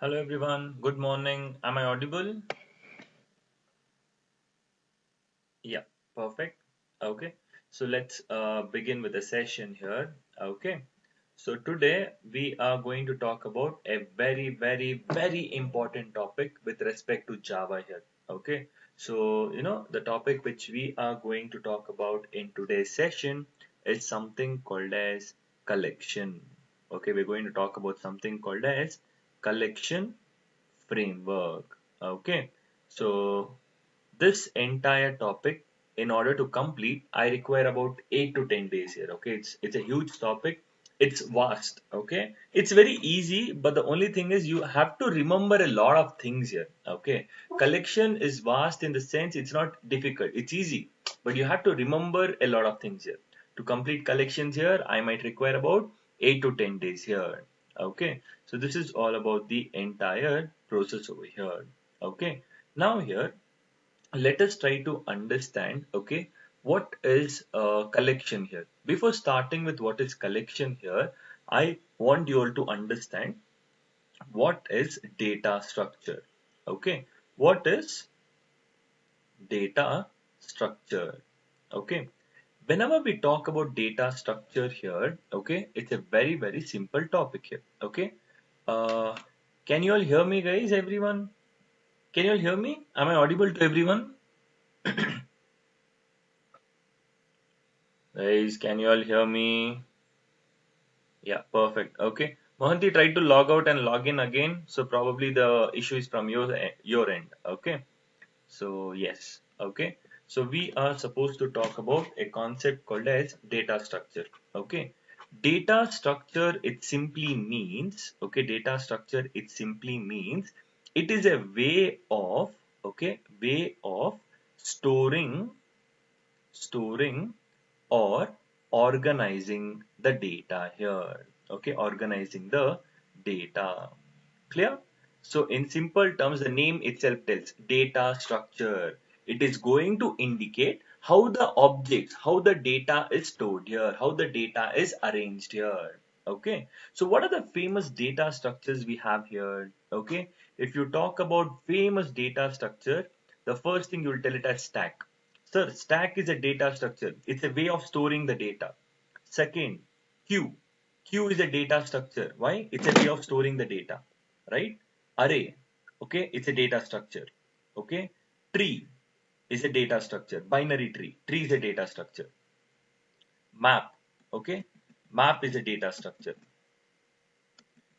Hello everyone, good morning. Am I audible? Yeah, perfect. Okay, so let's begin with the session here. Okay, so today we are going to talk about a very important topic with respect to Java here. Okay, so the topic which we are going to talk about in today's session is something called as collection. Okay, we're going to talk about something called as collection framework. Okay, so this entire topic, in order to complete, I require about 8 to 10 days here. Okay, it's a huge topic. It's vast. Okay, it's very easy, but the only thing is you have to remember a lot of things here. Okay, collection is vast in the sense it's not difficult. It's easy, but you have to remember a lot of things here. To complete collections here, I might require about 8 to 10 days here. Okay, so this is all about the entire process over here. Okay, now here let us try to understand, okay, what is collection here. Before starting with what is collection here, I want you all to understand what is data structure. Okay, what is data structure? Okay, whenever we talk about data structure here, okay, it's a very simple topic here. Okay, uh, can you all hear me, guys? Everyone, can you all hear me? Am I audible to everyone? Guys, can you all hear me? Yeah, perfect. Okay. Mohanty tried to log out and log in again, so probably the issue is from your end. Okay. So yes. Okay. So we are supposed to talk about a concept called as data structure. Okay. Data structure, it simply means, okay, data structure, it simply means it is a way of, okay, way of storing storing or organizing the data here. Okay, organizing the data. Clear? So in simple terms, the name itself tells data structure. It is going to indicate how the objects, how the data is stored here, how the data is arranged here. Okay, so what are the famous data structures we have here? Okay, if you talk about famous data structure, the first thing you will tell it as stack. Sir, stack is a data structure. It's a way of storing the data. Second, queue. Queue is a data structure. Why? It's a way of storing the data, right? Array, okay, it's a data structure. Okay, tree is a data structure. Binary tree. Tree is a data structure. Map, okay, map is a data structure.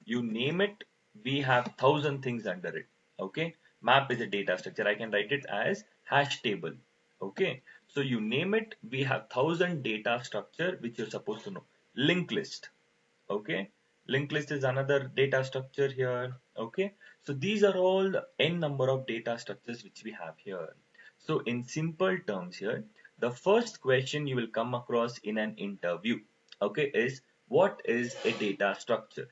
You name it, we have thousand things under it. Okay, map is a data structure. I can write it as hash table. Okay, so you name it, we have thousand data structure which you're supposed to know. Linked list. Okay, linked list is another data structure here. Okay, so these are all the n number of data structures which we have here. So in simple terms here, the first question you will come across in an interview, okay, is what is a data structure?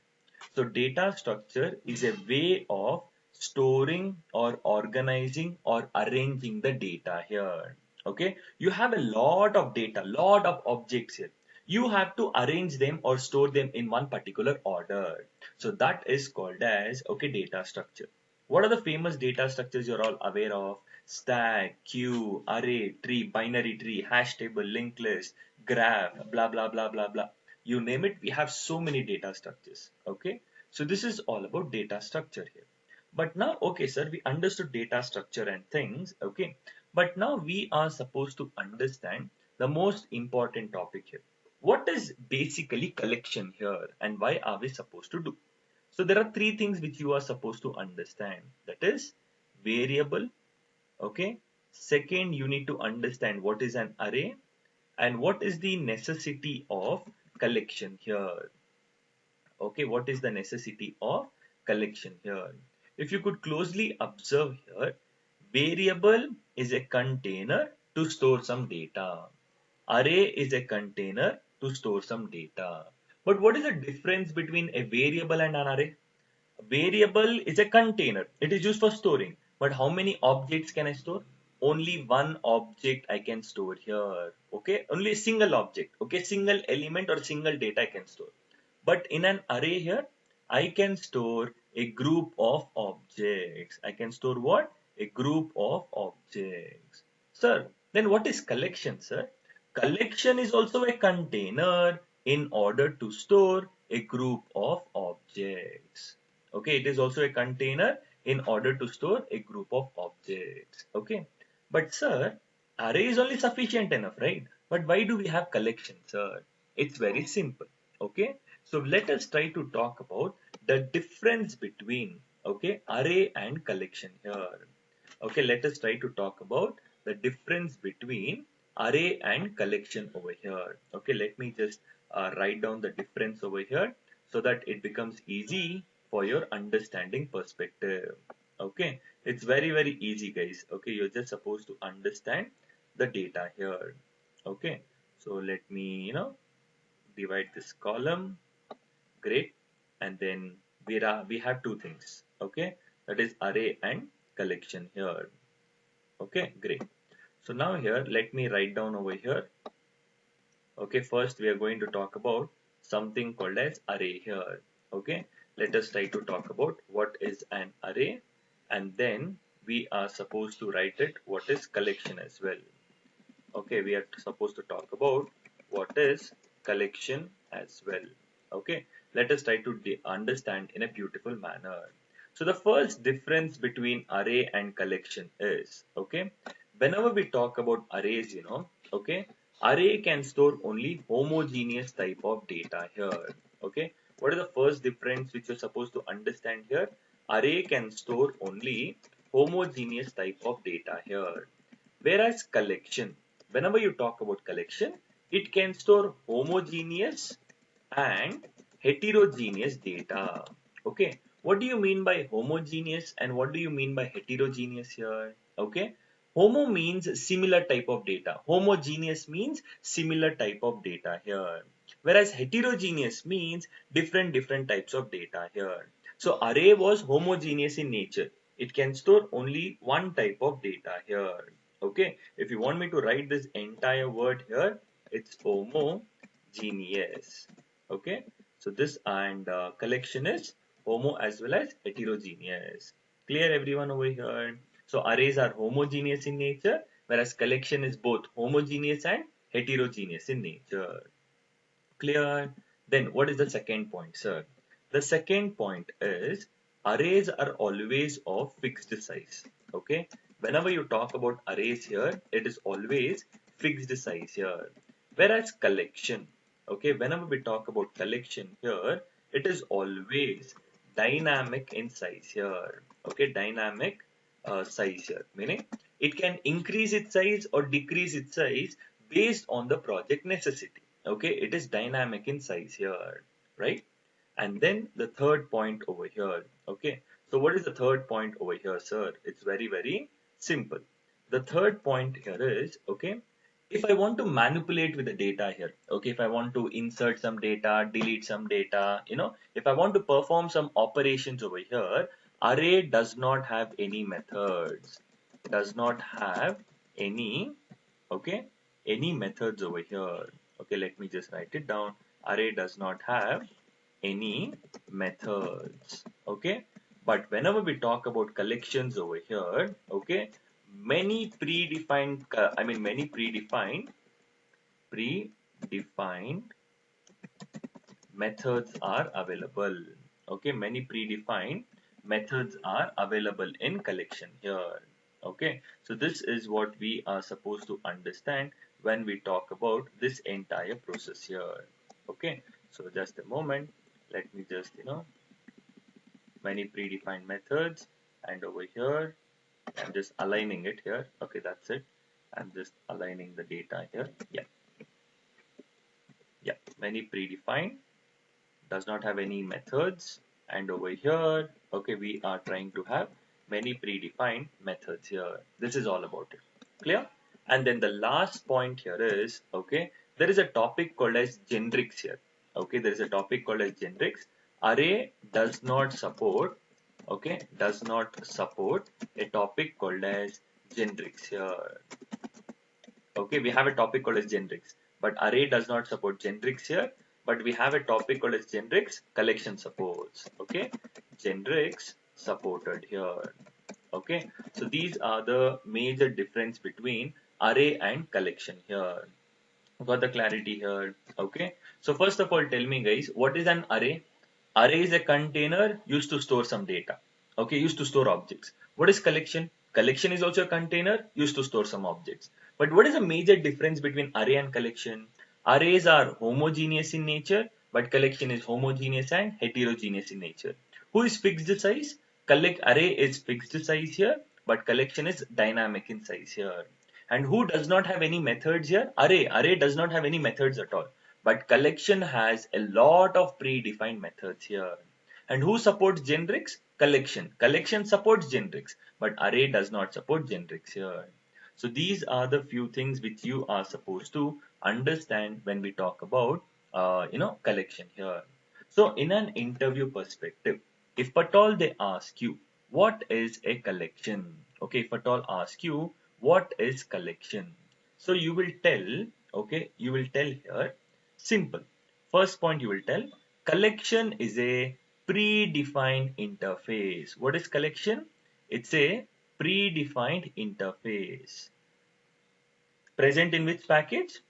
So data structure is a way of storing or organizing or arranging the data here. Okay, you have a lot of data, lot of objects here. You have to arrange them or store them in one particular order. So that is called as, okay, data structure. What are the famous data structures you're all aware of? Stack, queue, array, tree, binary tree, hash table, linked list, graph, blah blah blah blah blah. You name it, we have so many data structures. Okay, so this is all about data structure here. But now, okay, sir, we understood data structure and things. Okay, but now we are supposed to understand the most important topic here. What is basically collection here and why are we supposed to do? So there are three things which you are supposed to understand. That is variable. Okay. Second, you need to understand what is an array and what is the necessity of collection here. Okay, what is the necessity of collection here? If you could closely observe here, variable is a container to store some data. Array is a container to store some data. But what is the difference between a variable and an array? Variable is a container. It is used for storing. But how many objects can I store? Only one object I can store here. Okay, only a single object. Okay, single element or single data I can store. But in an array here, I can store A group of objects. I can store what? A group of objects. Sir, then what is collection, sir? Collection is also a container in order to store a group of objects. Okay, it is also a container in order to store a group of objects. Okay, but sir, array is only sufficient enough, right? But why do we have collection, sir? It's very simple. Okay, so let us try to talk about the difference between array and collection here. Okay, let us try to talk about the difference between array and collection over here. Okay, let me just write down the difference over here so that it becomes easy for your understanding perspective. Okay, it's very easy, guys. Okay, you're just supposed to understand the data here. Okay, so let me divide this column. Great. And then we have two things. Okay, that is array and collection here. Okay, great. So now here, let me write down over here. Okay, first we are going to talk about something called as array here. Okay, let us try to talk about what is an array, and then we are supposed to write it what is collection as well. Okay, we are supposed to talk about what is collection as well. Okay, let us try to understand in a beautiful manner. So the first difference between array and collection is, okay, whenever we talk about arrays, okay, array can store only homogeneous type of data here. Okay, what is the first difference which you're supposed to understand here? Array can store only homogeneous type of data here. Whereas collection, whenever you talk about collection, it can store homogeneous and heterogeneous data. Okay, what do you mean by homogeneous and what do you mean by heterogeneous here? Okay, homo means similar type of data. Homogeneous means similar type of data here. Whereas heterogeneous means different types of data here. So array was homogeneous in nature. It can store only one type of data here. Okay, if you want me to write this entire word here, it's homogeneous. Okay, so this and collection is homo as well as heterogeneous. Clear everyone over here? So arrays are homogeneous in nature, whereas collection is both homogeneous and heterogeneous in nature. Clear? Then what is the second point, sir? The second point is arrays are always of fixed size. Okay, whenever you talk about arrays here, it is always fixed size here. Whereas collection, okay, whenever we talk about collection here, it is always dynamic in size here. Okay, dynamic size here, meaning it can increase its size or decrease its size based on the project necessity. Okay, it is dynamic in size here, right? And then the third point over here. Okay, so what is the third point over here, sir? It's very simple. The third point here is, okay, if I want to manipulate with the data here, okay, if I want to insert some data, delete some data, if I want to perform some operations over here, array does not have any methods, does not have any, okay, any methods over here. Okay, let me just write it down. Array does not have any methods. Okay, but whenever we talk about collections over here, okay, many predefined methods are available. Okay, many predefined methods are available in collection here. Okay, so this is what we are supposed to understand when we talk about this entire process here. Okay, so just a moment, let me just many predefined methods, and over here I'm just aligning it here. Okay, that's it. I'm just aligning the data here. Yeah, many predefined, does not have any methods, and over here, okay, we are trying to have many predefined methods here. This is all about it. Clear? And then the last point here is, okay, there is a topic called as generics here. Okay, there is a topic called as generics. Array does not support, okay, does not support a topic called as generics here. Okay, we have a topic called as generics, but array does not support generics here. but we have a topic called as generics collection supports. Okay, generics supported here. Okay, so these are the major difference between array and collection here. Got the clarity here? Okay, so first of all, tell me guys, what is an array? Array is a container used to store some data. Okay, used to store objects. What is collection? Collection is also a container used to store some objects. But what is the major difference between array and collection? Arrays are homogeneous in nature, but collection is homogeneous and heterogeneous in nature. Who is fixed size? Collect array is fixed size here, but collection is dynamic in size here. And who does not have any methods here? Array does not have any methods at all. But collection has a lot of predefined methods here. And who supports generics? Collection. Collection supports generics, but array does not support generics here. So these are the few things which you are supposed to understand when we talk about collection here. So in an interview perspective, if at all they ask you what is a collection, okay, if at all ask you what is collection, so you will tell, okay, you will tell here simple. First point you will tell collection is a predefined interface. What is collection? It's a predefined interface. Present in which package?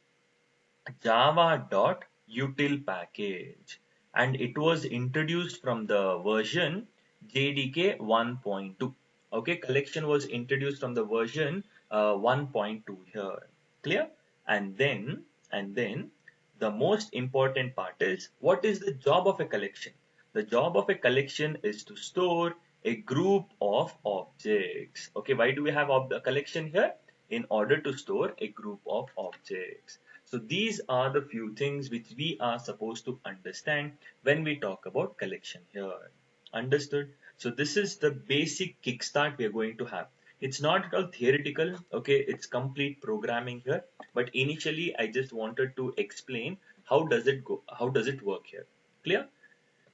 Java.util package. And it was introduced from the version JDK 1.2. Okay, collection was introduced from the version 1.2 here. Clear? And then the most important part is, what is the job of a collection? The job of a collection is to store a group of objects. Okay, why do we have a collection here? In order to store a group of objects. So these are the few things which we are supposed to understand when we talk about collection here. Understood? So this is the basic kickstart we are going to have. It's not at all theoretical, okay, it's complete programming here. But initially I just wanted to explain how does it work here. Clear?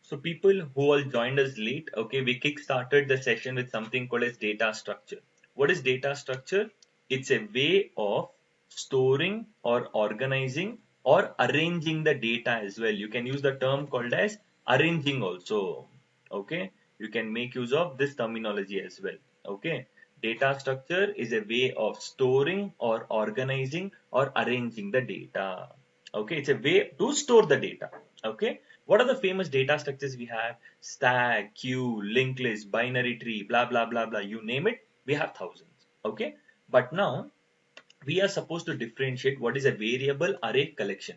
So people who all joined us late, okay, we kick-started the session with something called as data structure. What is data structure? It's a way of storing or organizing or arranging the data as well. You can use the term called as arranging also. Okay, you can make use of this terminology as well. Okay, data structure is a way of storing or organizing or arranging the data. Okay, it's a way to store the data. Okay, what are the famous data structures we have? Stack, queue, linked list, binary tree, blah blah blah blah, you name it, we have thousands. Okay, but now we are supposed to differentiate what is a variable, array, collection.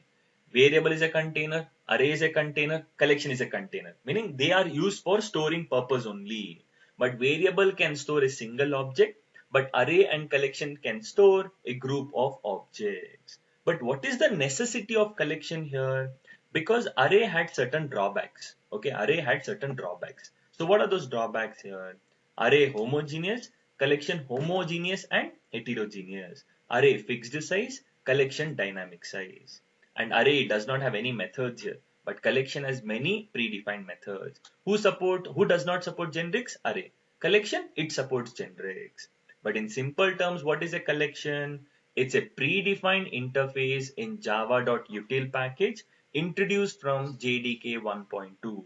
Variable is a container, array is a container, collection is a container, meaning they are used for storing purpose only. But variable can store a single object, but array and collection can store a group of objects. But what is the necessity of collection here? Because array had certain drawbacks. Okay, array had certain drawbacks. So what are those drawbacks here? Array homogeneous, collection homogeneous and heterogeneous. Array fixed size, collection dynamic size. And array does not have any methods here, but collection has many predefined methods. Who does not support generics? Array. Collection, it supports generics. But in simple terms, what is a collection? It's a predefined interface in java.util package introduced from JDK 1.2.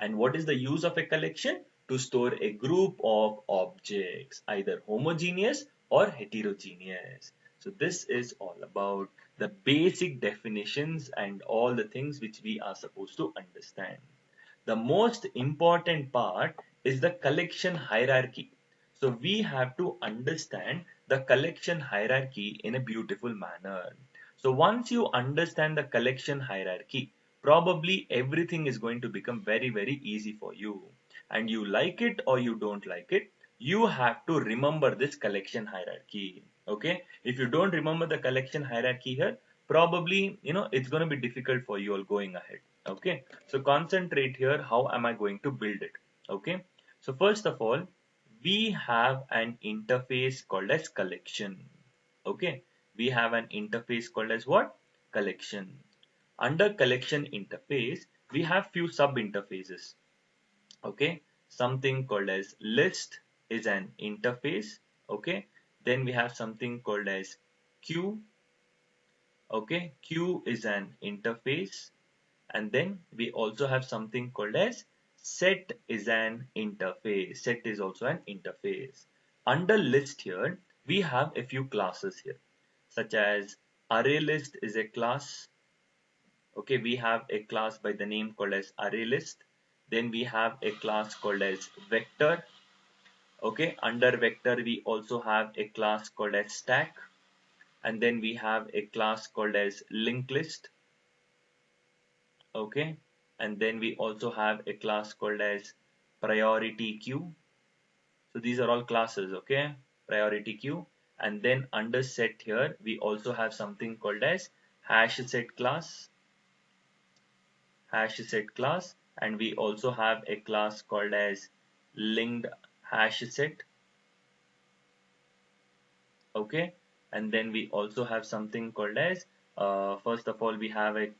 And what is the use of a collection? To store a group of objects, either homogeneous or heterogeneous. So this is all about the basic definitions and all the things which we are supposed to understand. The most important part is the collection hierarchy. So we have to understand the collection hierarchy in a beautiful manner. So once you understand the collection hierarchy, probably everything is going to become very, very easy for you. And you like it or you don't like it, you have to remember this collection hierarchy. Okay, if you don't remember the collection hierarchy here, probably it's going to be difficult for you all going ahead. Okay, so concentrate here, how am I going to build it? Okay, so first of all, we have an interface called as collection. Okay, we have an interface called as what? Collection. Under collection interface, we have few sub interfaces. Okay, something called as list is an interface. Okay, then we have something called as queue. Okay, queue is an interface, and then we also have something called as set is an interface. Set is also an interface. Under list here, we have a few classes here, such as ArrayList is a class. Okay, we have a class by the name called as ArrayList. Then we have a class called as Vector. Okay, under Vector we also have a class called as Stack, and then we have a class called as Linked List. Okay, and then we also have a class called as Priority Queue. So these are all classes. Okay, Priority Queue. And then under set here we also have something called as hash set class, and we also have a class called as linked hash set. Okay, and then we also have something called as first of all we have a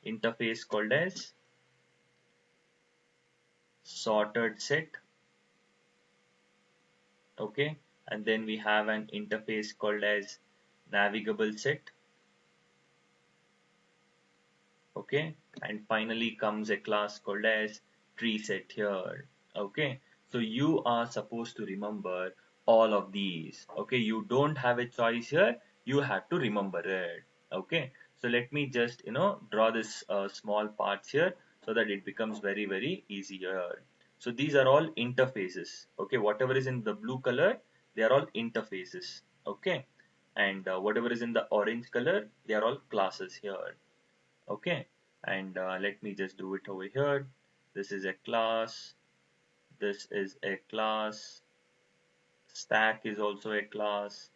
interface called as sorted set. Okay, and then we have an interface called as navigable set. Okay, and finally comes a class called as tree set here. Okay, so you are supposed to remember all of these. Okay, you don't have a choice here, you have to remember it. Okay, so let me just draw this small parts here so that it becomes very easier. So these are all interfaces. Okay, whatever is in the blue color, they are all interfaces. Okay, and whatever is in the orange color, they are all classes here. Okay, and let me just do it over here. This is a class, this is a class, stack is also a class.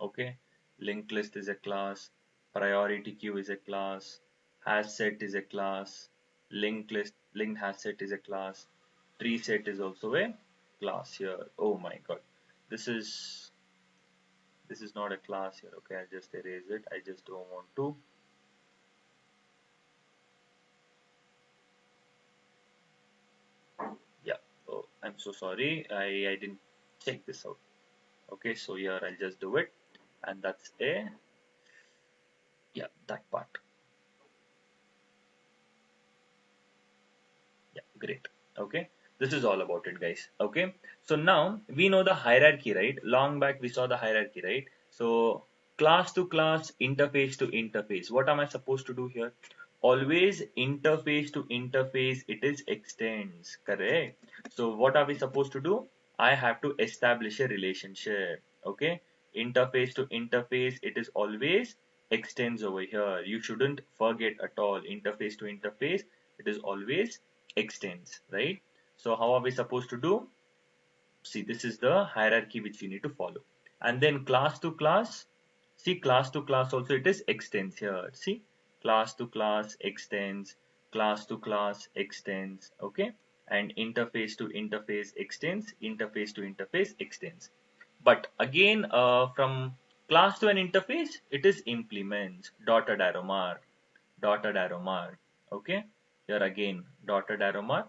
Okay, linked list is a class, priority queue is a class, hash set is a class, linked hash set is a class, tree set is also a class here. Oh my god, this is not a class here. Okay, I just erase it. I just don't want to. Yeah, oh, I'm so sorry. I didn't check this out. Okay, so here I'll just do it, and that's a, yeah, that part. Yeah, great. Okay, this is all about it, guys. Okay, so now we know the hierarchy, right? Long back we saw the hierarchy, right? So class to class, interface to interface. What am I supposed to do here? Always interface to interface, it is extends, correct? So what are we supposed to do? I have to establish a relationship. Okay, interface to interface, it is always extends over here. You shouldn't forget at all. Interface to interface, it is always extends, right? So how are we supposed to do? See, this is the hierarchy which you need to follow. And then class to class, see, class to class also it is extends here. See, class to class extends, class to class extends. Okay, and interface to interface extends, interface to interface extends. But again, from class to an interface, it is implements, dotted arrow mark, dotted arrow mark. Okay, here again dotted arrow mark,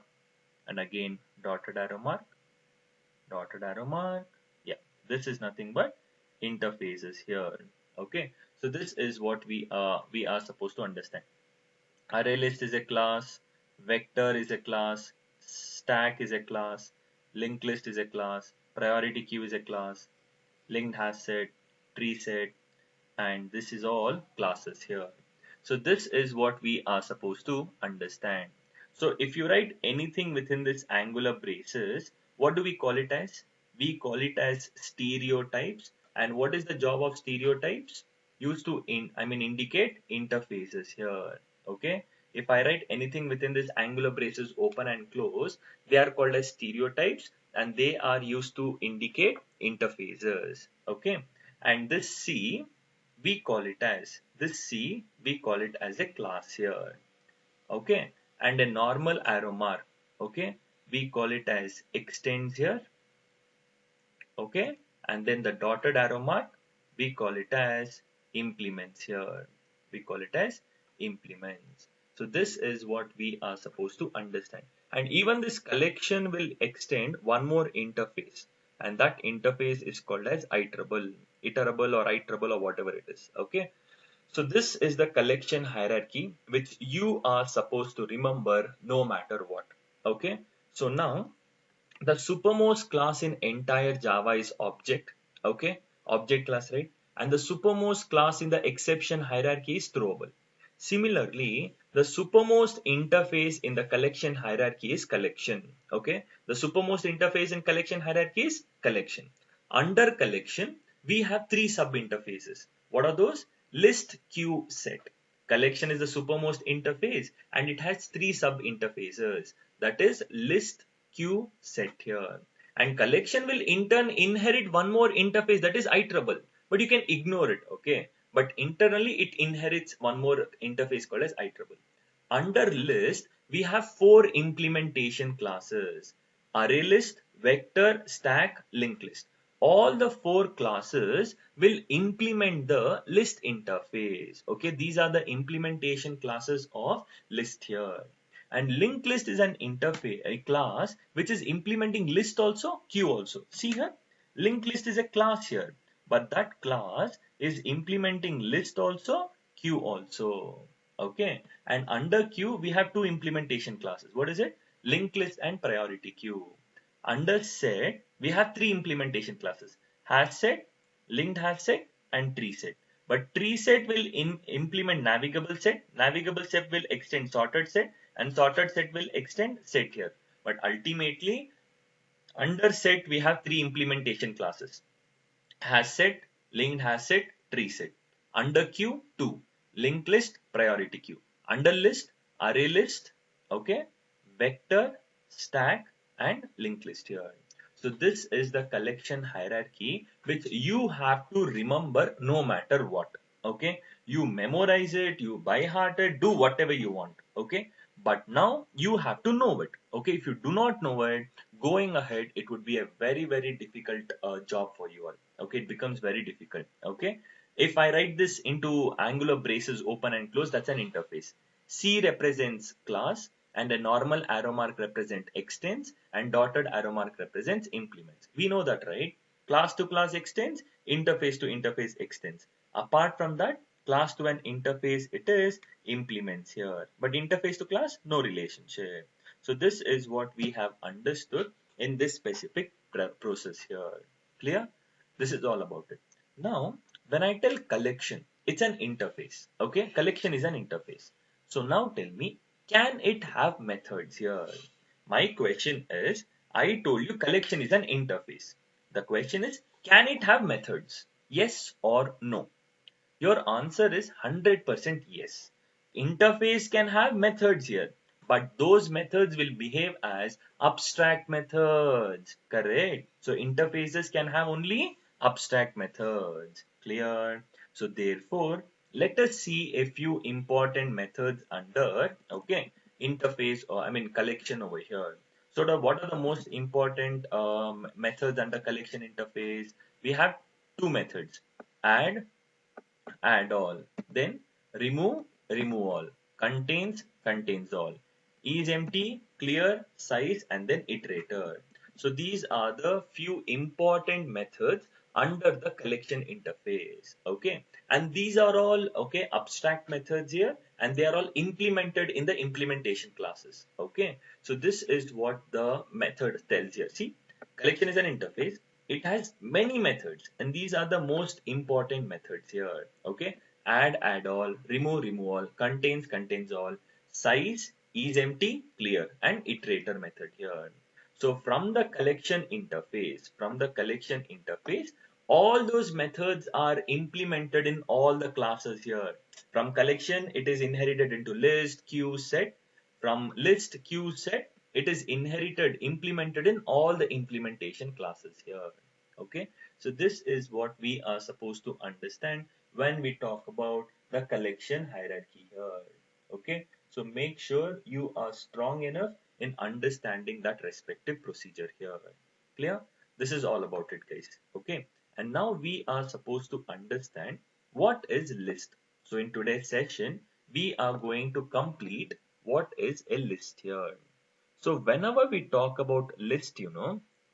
and again dotted arrow mark, dotted arrow mark. Yeah, this is nothing but interfaces here. Okay, so this is what we are supposed to understand. Array list is a class, vector is a class, stack is a class, linked list is a class, priority queue is a class, linked hash set, tree set, and this is all classes here. So this is what we are supposed to understand. So if you write anything within this angular braces, what do we call it as? We call it as stereotypes. And what is the job of stereotypes? Used to indicate interfaces here. Okay. If I write anything within this angular braces open and close, they are called as stereotypes, and they are used to indicate interfaces. Okay. And this C, we call it as a class here. Okay, and a normal arrow mark, okay, we call it as extends here. Okay, and then the dotted arrow mark, we call it as implements here. We call it as implements. So this is what we are supposed to understand. And even this collection will extend one more interface, and that interface is called as iterable or iterable or whatever it is. Okay, So this is the collection hierarchy which you are supposed to remember no matter what. Okay. So now the supermost class in entire Java is object. Okay. Object class, right? And the supermost class in the exception hierarchy is throwable. Similarly, the supermost interface in the collection hierarchy is collection. Okay. The supermost interface in collection hierarchy is collection. Under collection, we have three sub interfaces. What are those? List, queue, set. Collection is the supermost interface and it has three sub interfaces. That is list, queue, set here. And collection will in turn inherit one more interface, that is iterable, but you can ignore it. Okay. But internally it inherits one more interface called as iterable. Under list, we have four implementation classes: array list, vector, stack, linked list. All the four classes will implement the list interface. Okay, these are the implementation classes of list here. And linked list is an interface, a class which is implementing list also, queue also. See here, linked list is a class here, but that class is implementing list also, queue also. Okay, and under queue we have two implementation classes. What is it? Linked list and priority queue. Under set we have three implementation classes: hash set, linked hash set, and tree set. But tree set will implement navigable set, navigable set will extend sorted set, and sorted set will extend set here. But ultimately, under set we have three implementation classes: hash set, linked hash set, tree set. Under queue, two: linked list, priority queue. Under list, array list, okay, vector, stack, and linked list here. So this is the collection hierarchy which you have to remember no matter what. Okay, you memorize it, you by heart it, do whatever you want. Okay, but now you have to know it. Okay, if you do not know it, going ahead, it would be a very difficult job for you all. Okay, it becomes very difficult. Okay, if I write this into angular braces open and close, that's an interface. C represents class and a normal arrow mark represent extends and dotted arrow mark represents implements. We know that, right? Class to class extends, interface to interface extends. Apart from that, class to an interface it is implements here, but interface to class, no relationship. So this is what we have understood in this specific process here. Clear? This is all about it. Now, when I tell collection, it's an interface. Okay, collection is an interface. So now tell me, can it have methods here? My question is, I told you collection is an interface. The question is, can it have methods? Yes or no? Your answer is 100% yes. Interface can have methods here, but those methods will behave as abstract methods. Correct? So interfaces can have only abstract methods. Clear? So therefore, let us see a few important methods under, okay, interface, or I mean collection over here. So what are the most important methods under collection interface? We have two methods: add, add all, then remove, remove all, contains, contains all, is empty, clear, size, and then iterator. So these are the few important methods under the collection interface. Okay, and these are all, okay, abstract methods here, and they are all implemented in the implementation classes. Okay, so this is what the method tells here. See, collection is an interface, it has many methods, and these are the most important methods here. Okay, add, add all, remove, remove all, contains, contains all, size, is empty, clear, and iterator method here. So from the collection interface, all those methods are implemented in all the classes here. From collection, it is inherited into list, queue, set. From list, queue, set, it is inherited, implemented in all the implementation classes here. Okay, so this is what we are supposed to understand when we talk about the collection hierarchy here. Okay, so make sure you are strong enough in understanding that respective procedure here. Clear? This is all about it, guys. Okay, and now we are supposed to understand what is list. So in today's session, we are going to complete what is a list here. So whenever we talk about list,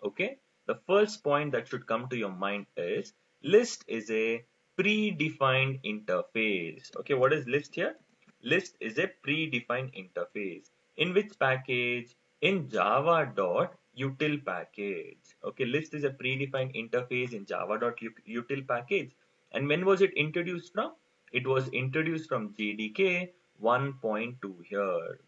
okay, the first point that should come to your mind is list is a predefined interface. Okay, what is list here? List is a predefined interface. In which package? In java.util package. Okay, list is a predefined interface in java.util package. And when was it introduced from? It was introduced from JDK 1.2 here.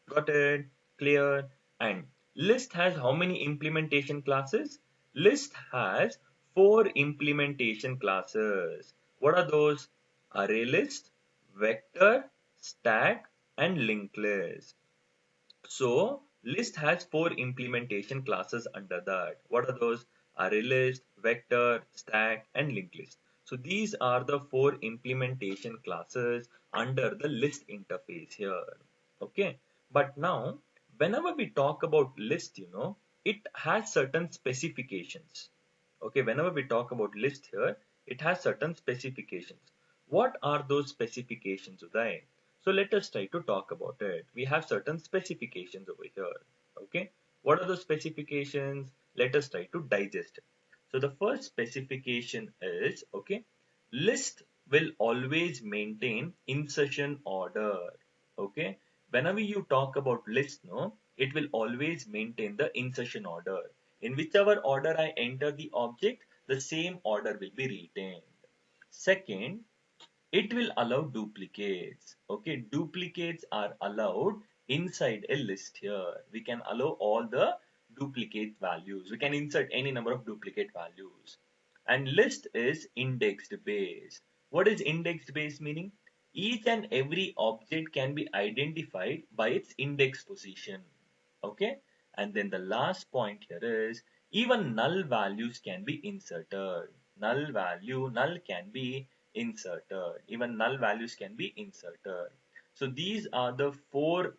Got it? Clear? And list has how many implementation classes? List has 4 implementation classes. What are those? Array list, vector, stack, and linked list. So list has 4 implementation classes under that. What are those? Array list, vector, stack, and linked list. So these are the 4 implementation classes under the list interface here. Okay. But now, whenever we talk about list, it has certain specifications. Okay. Whenever we talk about list here, it has certain specifications. What are those specifications, Uday? So let us try to talk about it. We have certain specifications over here. Okay. What are those specifications? Let us try to digest it. So the first specification is, okay, list will always maintain insertion order. Okay. Whenever you talk about list, it will always maintain the insertion order. In whichever order I enter the object, the same order will be retained. Second, it will allow duplicates. Okay, duplicates are allowed inside a list here. We can allow all the duplicate values. We can insert any number of duplicate values. And list is indexed based. What is indexed based meaning? Each and every object can be identified by its index position. Okay, and then the last point here is even null values can be inserted. Null can be inserted. Even null values can be inserted. So these are the 4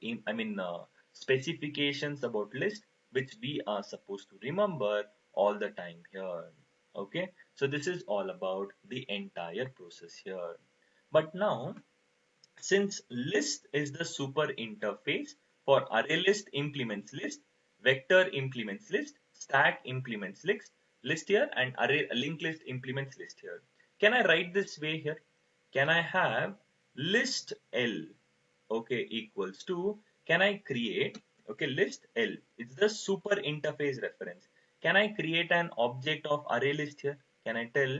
specifications about list which we are supposed to remember all the time here. Okay, so this is all about the entire process here. But now, since list is the super interface for array list implements list, vector implements list, stack implements list here, and array linked list implements list here. Can I write this way here? Can I have list L, okay, equals to, can I create, okay, list L, it's the super interface reference. Can I create an object of array list here? Can I tell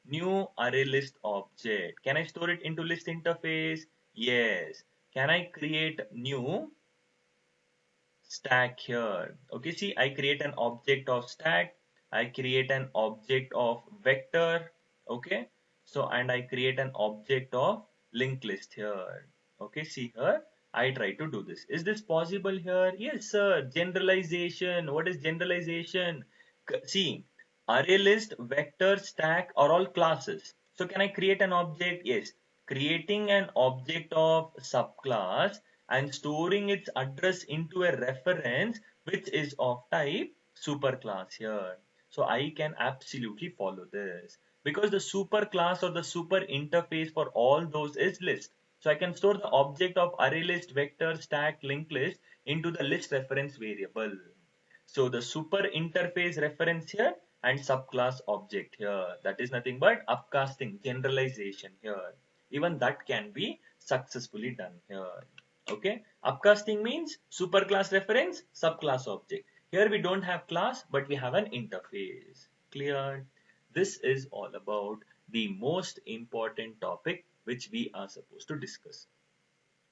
new array list object? Can I store it into list interface? Yes. Can I create new stack here? Okay, see, I create an object of stack. I create an object of vector. Okay, so and I create an object of linked list here. Okay, see here, I try to do this. Is this possible here? Yes, sir. Generalization. What is generalization? See, array list, vector, stack are all classes. So can I create an object? Yes. Creating an object of subclass and storing its address into a reference which is of type superclass here. So I can absolutely follow this because the superclass or the super interface for all those is list. So I can store the object of array list, vector, stack, linked list into the list reference variable. So the super interface reference here and subclass object here, that is nothing but upcasting, generalization here. Even that can be successfully done here. Okay, upcasting means superclass reference, subclass object. Here we don't have class, but we have an interface. Clear? This is all about the most important topic which we are supposed to discuss.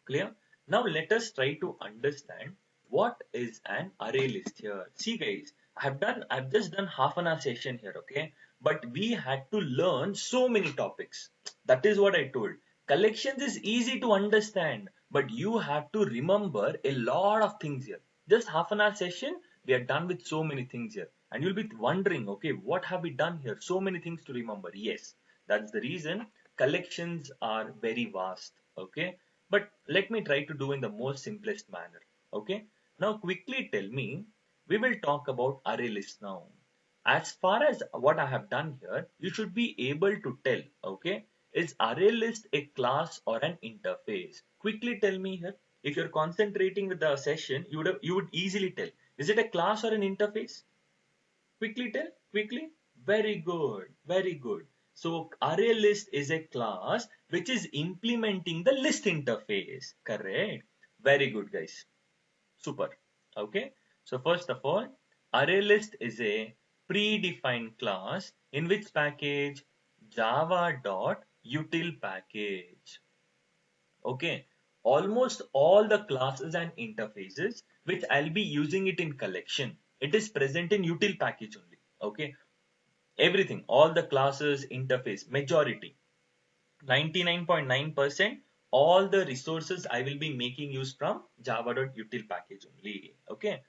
Clear? Now let us try to understand what is an array list here. See guys, I've just done half an hour session here, okay? But we had to learn so many topics. That is what I told. Collections is easy to understand, but you have to remember a lot of things here. Just half an hour session, we are done with so many things here. And you'll be wondering, okay, what have we done here? So many things to remember. Yes, that's the reason collections are very vast, okay? But let me try to do in the most simplest manner. Okay. Now quickly tell me, we will talk about array list now. As far as what I have done here, you should be able to tell, okay, is array list a class or an interface? Quickly tell me here. If you're concentrating with the session, you would easily tell. Is it a class or an interface? Quickly tell, quickly. Very good, very good. So array list is a class which is implementing the list interface. Correct? Very good, guys. Super. Okay. So first of all, array list is a predefined class in which package java.util package. Okay. Almost all the classes and interfaces which I'll be using it in collection, it is present in util package only. Okay. Everything, all the classes, interface, majority, 99.9%, all the resources I will be making use from java.util package only. Okay.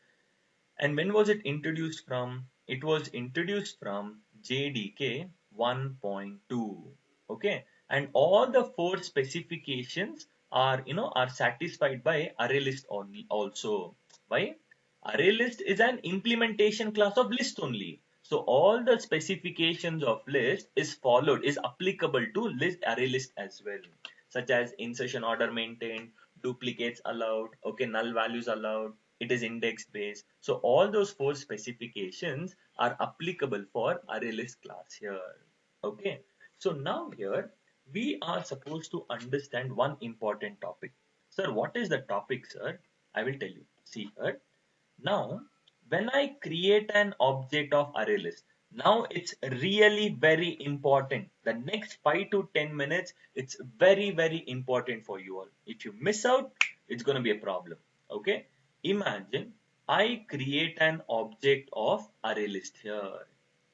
And when was it introduced from? It was introduced from JDK 1.2. Okay. And all the four specifications are, are satisfied by array list only also. Why? Array list is an implementation class of list only. So all the specifications of list is followed, is applicable to list array list as well, such as insertion order maintained, duplicates allowed, okay, null values allowed, it is index based. So all those four specifications are applicable for array list class here. Okay. So now here we are supposed to understand one important topic. Sir, what is the topic, sir? I will tell you. See here. Now, when I create an object of array list, now it's really very important. The next 5 to 10 minutes, it's very, very important for you all. If you miss out, it's going to be a problem. Okay. Imagine I create an object of array list here.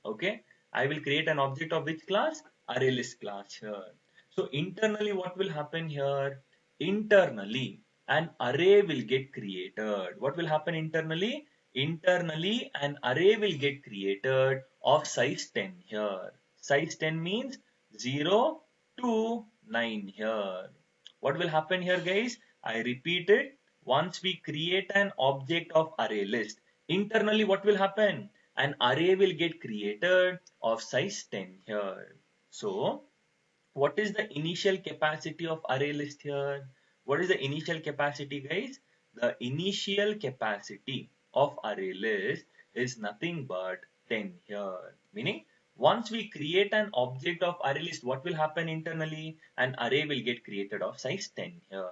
Okay. I will create an object of which class? Array list class here. So internally, what will happen here? Internally, an array will get created. What will happen internally? Internally, an array will get created of size 10 here. Size 10 means 0 to 9 here. What will happen here, guys? I repeat it. Once we create an object of array list, internally what will happen? An array will get created of size 10 here. So, what is the initial capacity of array list here? What is the initial capacity, guys? The initial capacity of array list is nothing but 10 here. Meaning, once we create an object of array list, what will happen internally? An array will get created of size 10 here.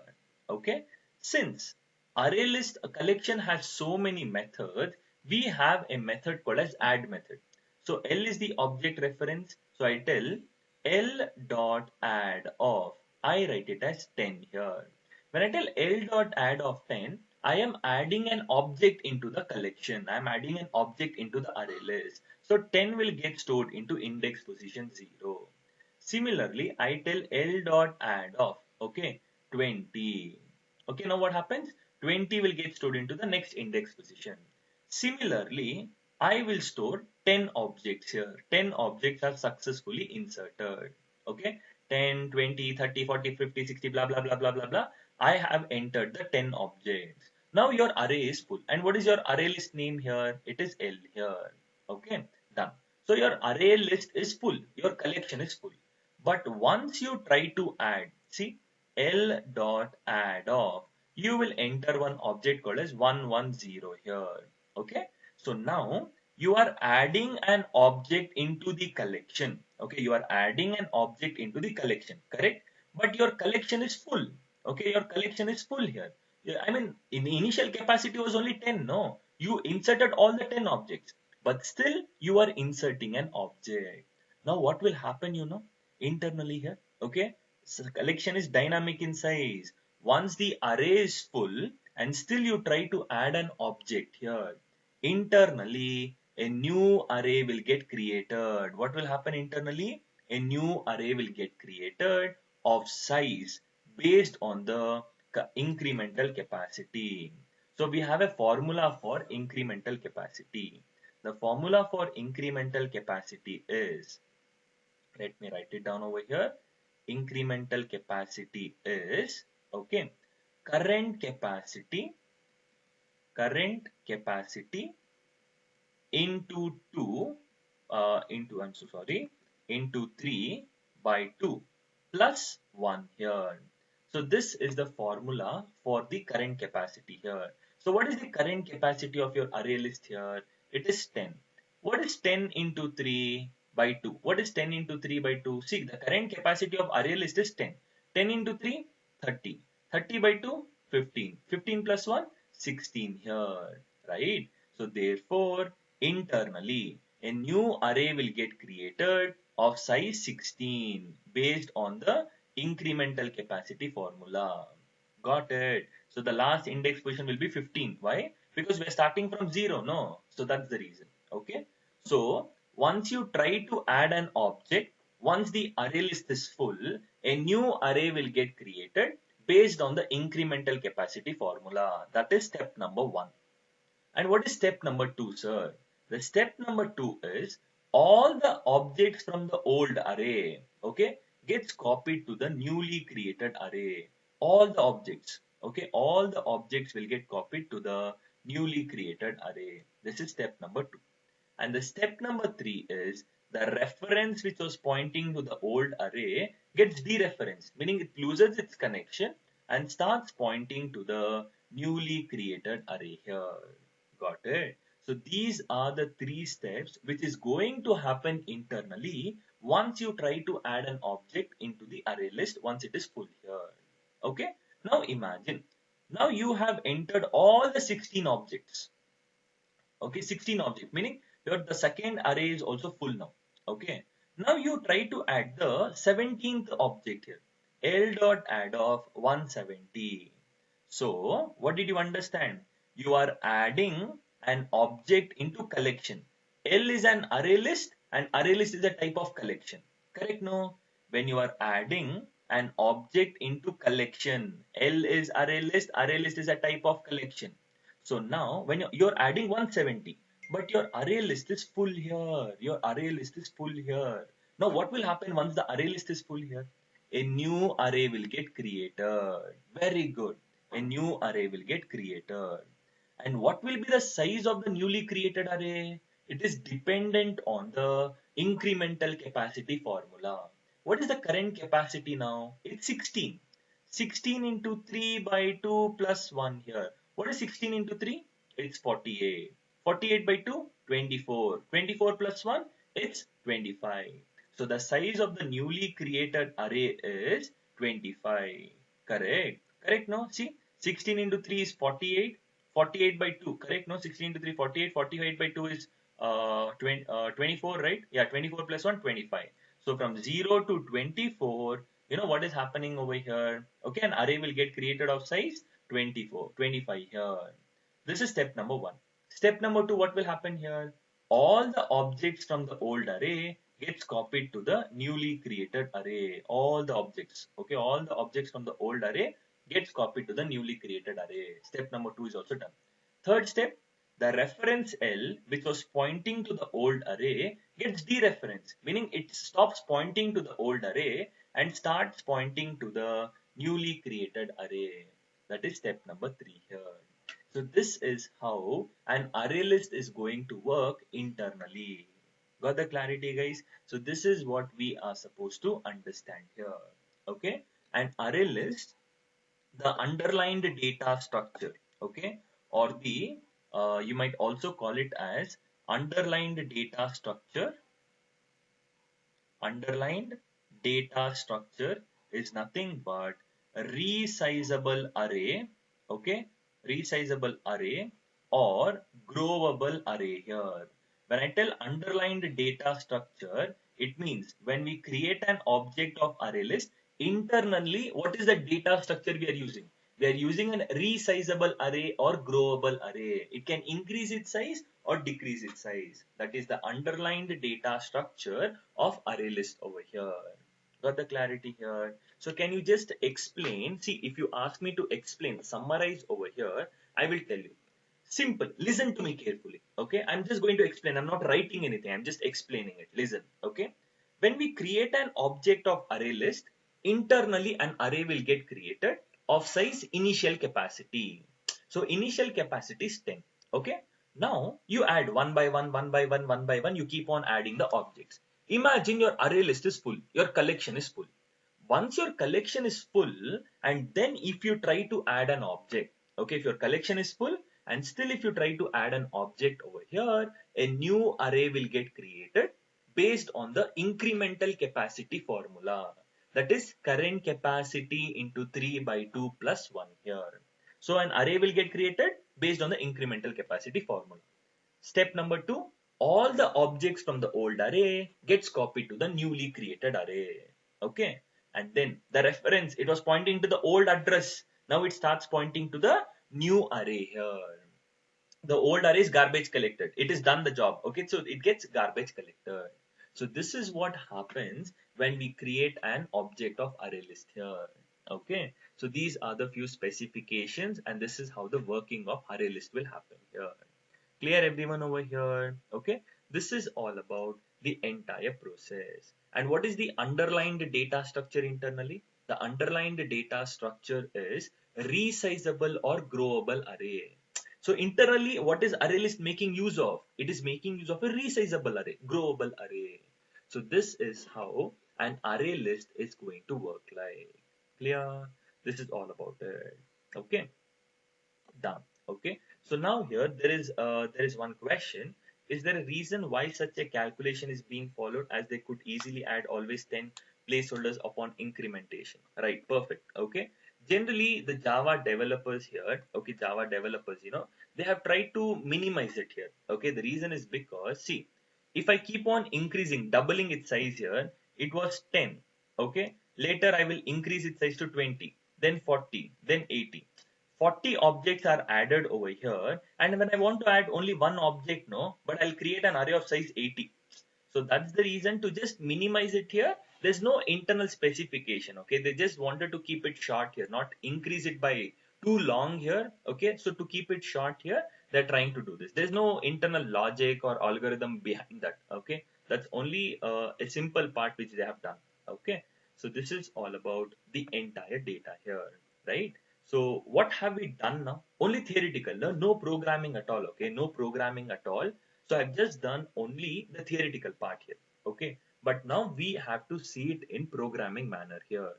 Okay. Since array list collection has so many methods, we have a method called as add method. So L is the object reference. So I tell L dot add of, I write it as 10 here. When I tell L dot add of 10, I am adding an object into the collection. I am adding an object into the array list. So 10 will get stored into index position 0. Similarly, I tell L dot add of, okay, 20. Okay, now what happens? 20 will get stored into the next index position. Similarly, I will store 10 objects here. 10 objects are successfully inserted. Okay, 10, 20, 30, 40, 50, 60, blah, blah, blah, blah, blah, blah. I have entered the 10 objects. Now your array is full. And what is your array list name here? It is L here. Okay, done. So your array list is full. Your collection is full. But once you try to add, see, L dot add of, you will enter one object called as 110 here. Okay. So now you are adding an object into the collection. Okay. You are adding an object into the collection. Correct. But your collection is full. Okay. Your collection is full here. I mean, in the initial capacity was only 10. No, you inserted all the 10 objects, but still you are inserting an object. Now what will happen, internally here? Okay. So the collection is dynamic in size. Once the array is full and still you try to add an object here, internally a new array will get created. What will happen internally? A new array will get created of size based on the incremental capacity. So we have a formula for incremental capacity. The formula for incremental capacity is, let me write it down over here. Incremental capacity is, okay, current capacity into 2 into 3 by 2 plus 1 here. So this is the formula for the current capacity here. So what is the current capacity of your array list here? It is 10. What is 10 into 3? by 2. What is 10 into 3 by 2? See, the current capacity of array list is 10. 10 into 3, 30. 30 by 2, 15. 15 plus 1, 16 here, right? So therefore, internally, a new array will get created of size 16 based on the incremental capacity formula. Got it. So the last index position will be 15. Why? Because we're starting from 0, no? So that's the reason. Okay. So once you try to add an object, once the array list is full, a new array will get created based on the incremental capacity formula. That is step number 1. And what is step number 2, sir? The step number 2 is all the objects from the old array, okay, gets copied to the newly created array. All the objects, okay, all the objects will get copied to the newly created array. This is step number 2. And the step number 3 is the reference which was pointing to the old array gets dereferenced, meaning it loses its connection and starts pointing to the newly created array here. Got it? So these are the 3 steps which is going to happen internally once you try to add an object into the array list once it is full here. Okay? Now imagine. Now you have entered all the 16 objects. Okay, 16 objects, meaning the second array is also full now. Okay. Now you try to add the 17th object here. L dot add of 170. So what did you understand? You are adding an object into collection. L is an array list and array list is a type of collection. Correct? No? When you are adding an object into collection, L is array list is a type of collection. So now when you're adding 170, but your array list is full here. Your array list is full here. Now what will happen once the array list is full here? A new array will get created. Very good. A new array will get created. And what will be the size of the newly created array? It is dependent on the incremental capacity formula. What is the current capacity now? It's 16. 16 into 3 by 2 plus 1 here. What is 16 into 3? It's 48. 48 by 2, 24. 24 plus 1, it's 25. So the size of the newly created array is 25. Correct? Correct, no? See, 16 into 3 is 48. 48 by 2, correct? No, 16 into 3, 48. 48 by 2 is 24, right? Yeah, 24 plus 1, 25. So from 0 to 24, you know what is happening over here? Okay, an array will get created of size 24, 25 here. This is step number 1. Step number 2, what will happen here? All the objects from the old array gets copied to the newly created array. All the objects, okay, all the objects from the old array gets copied to the newly created array. Step number 2 is also done. Third step, the reference L, which was pointing to the old array, gets dereferenced, meaning it stops pointing to the old array and starts pointing to the newly created array. That is step number 3 here. So this is how an array list is going to work internally. Got the clarity, guys? So this is what we are supposed to understand here. Okay? An array list, the underlined data structure, okay, or the you might also call it as underlined data structure. Underlined data structure is nothing but a resizable array, okay, resizable array or growable array here. When I tell underlined data structure, it means when we create an object of array list, internally, what is the data structure we are using? We are using an resizable array or growable array. It can increase its size or decrease its size. That is the underlined data structure of array list over here. Got the clarity here? So can you just explain? See, if you ask me to explain, summarize over here, I will tell you. Simple. Listen to me carefully. Okay. I'm just going to explain. I'm not writing anything. I'm just explaining it. Listen. Okay. When we create an object of array list, internally an array will get created of size initial capacity. So initial capacity is 10. Okay. Now you add one by one, one by one, one by one. You keep on adding the objects. Imagine your array list is full. Your collection is full. Once your collection is full, and then if you try to add an object, okay, if your collection is full, and still if you try to add an object over here, a new array will get created based on the incremental capacity formula. That is current capacity into 3 by 2 plus 1 here. So an array will get created based on the incremental capacity formula. Step number 2, all the objects from the old array gets copied to the newly created array. Okay. And then the reference, it was pointing to the old address. Now it starts pointing to the new array here. The old array is garbage collected. It is done the job. Okay. So it gets garbage collected. So this is what happens when we create an object of array list here. Okay. So these are the few specifications, and this is how the working of array list will happen here. Clear everyone over here? Okay. This is all about the entire process. And what is the underlined data structure internally? The underlined data structure is resizable or growable array. So internally, what is array list making use of? It is making use of a resizable array, growable array. So this is how an array list is going to work like. Clear? This is all about it. Okay. Done. Okay. So now here there is one question. Is there a reason why such a calculation is being followed, as they could easily add always 10 placeholders upon incrementation? Right. Perfect. Okay. Generally, the Java developers here, okay, Java developers, they have tried to minimize it here. Okay. The reason is because, see, if I keep on increasing, doubling its size here, it was 10. Okay. Later, I will increase its size to 20, then 40, then 80. 40 objects are added over here, and when I want to add only one object, no, but I'll create an array of size 80. So that's the reason to just minimize it here. There's no internal specification. Okay, they just wanted to keep it short here, not increase it by too long here. Okay, so to keep it short here, they're trying to do this. There's no internal logic or algorithm behind that. Okay, that's only a simple part which they have done. Okay, so this is all about the entire data here, right? So what have we done now? Only theoretical, no programming at all. Okay, no programming at all. So I've just done only the theoretical part here. Okay, but now we have to see it in programming manner here.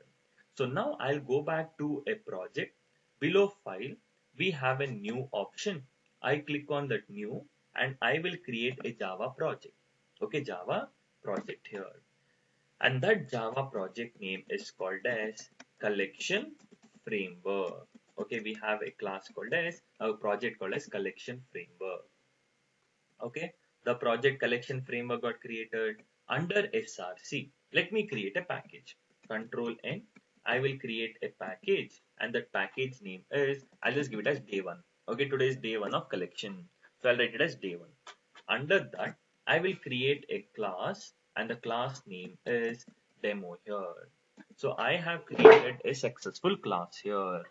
So now I'll go back to a project. Below file, we have a new option. I click on that new, and I will create a Java project. Okay, Java project here. And that Java project name is called as collection framework. Okay, we have a class called as a project called as collection framework. Okay, the project collection framework got created under src. Let me create a package. Control N. I will create a package, and that package name is, I'll just give it as day one. Okay, today is day one of collection, so I'll write it as day one. Under that, I will create a class, and the class name is demo here. So I have created a successful class here.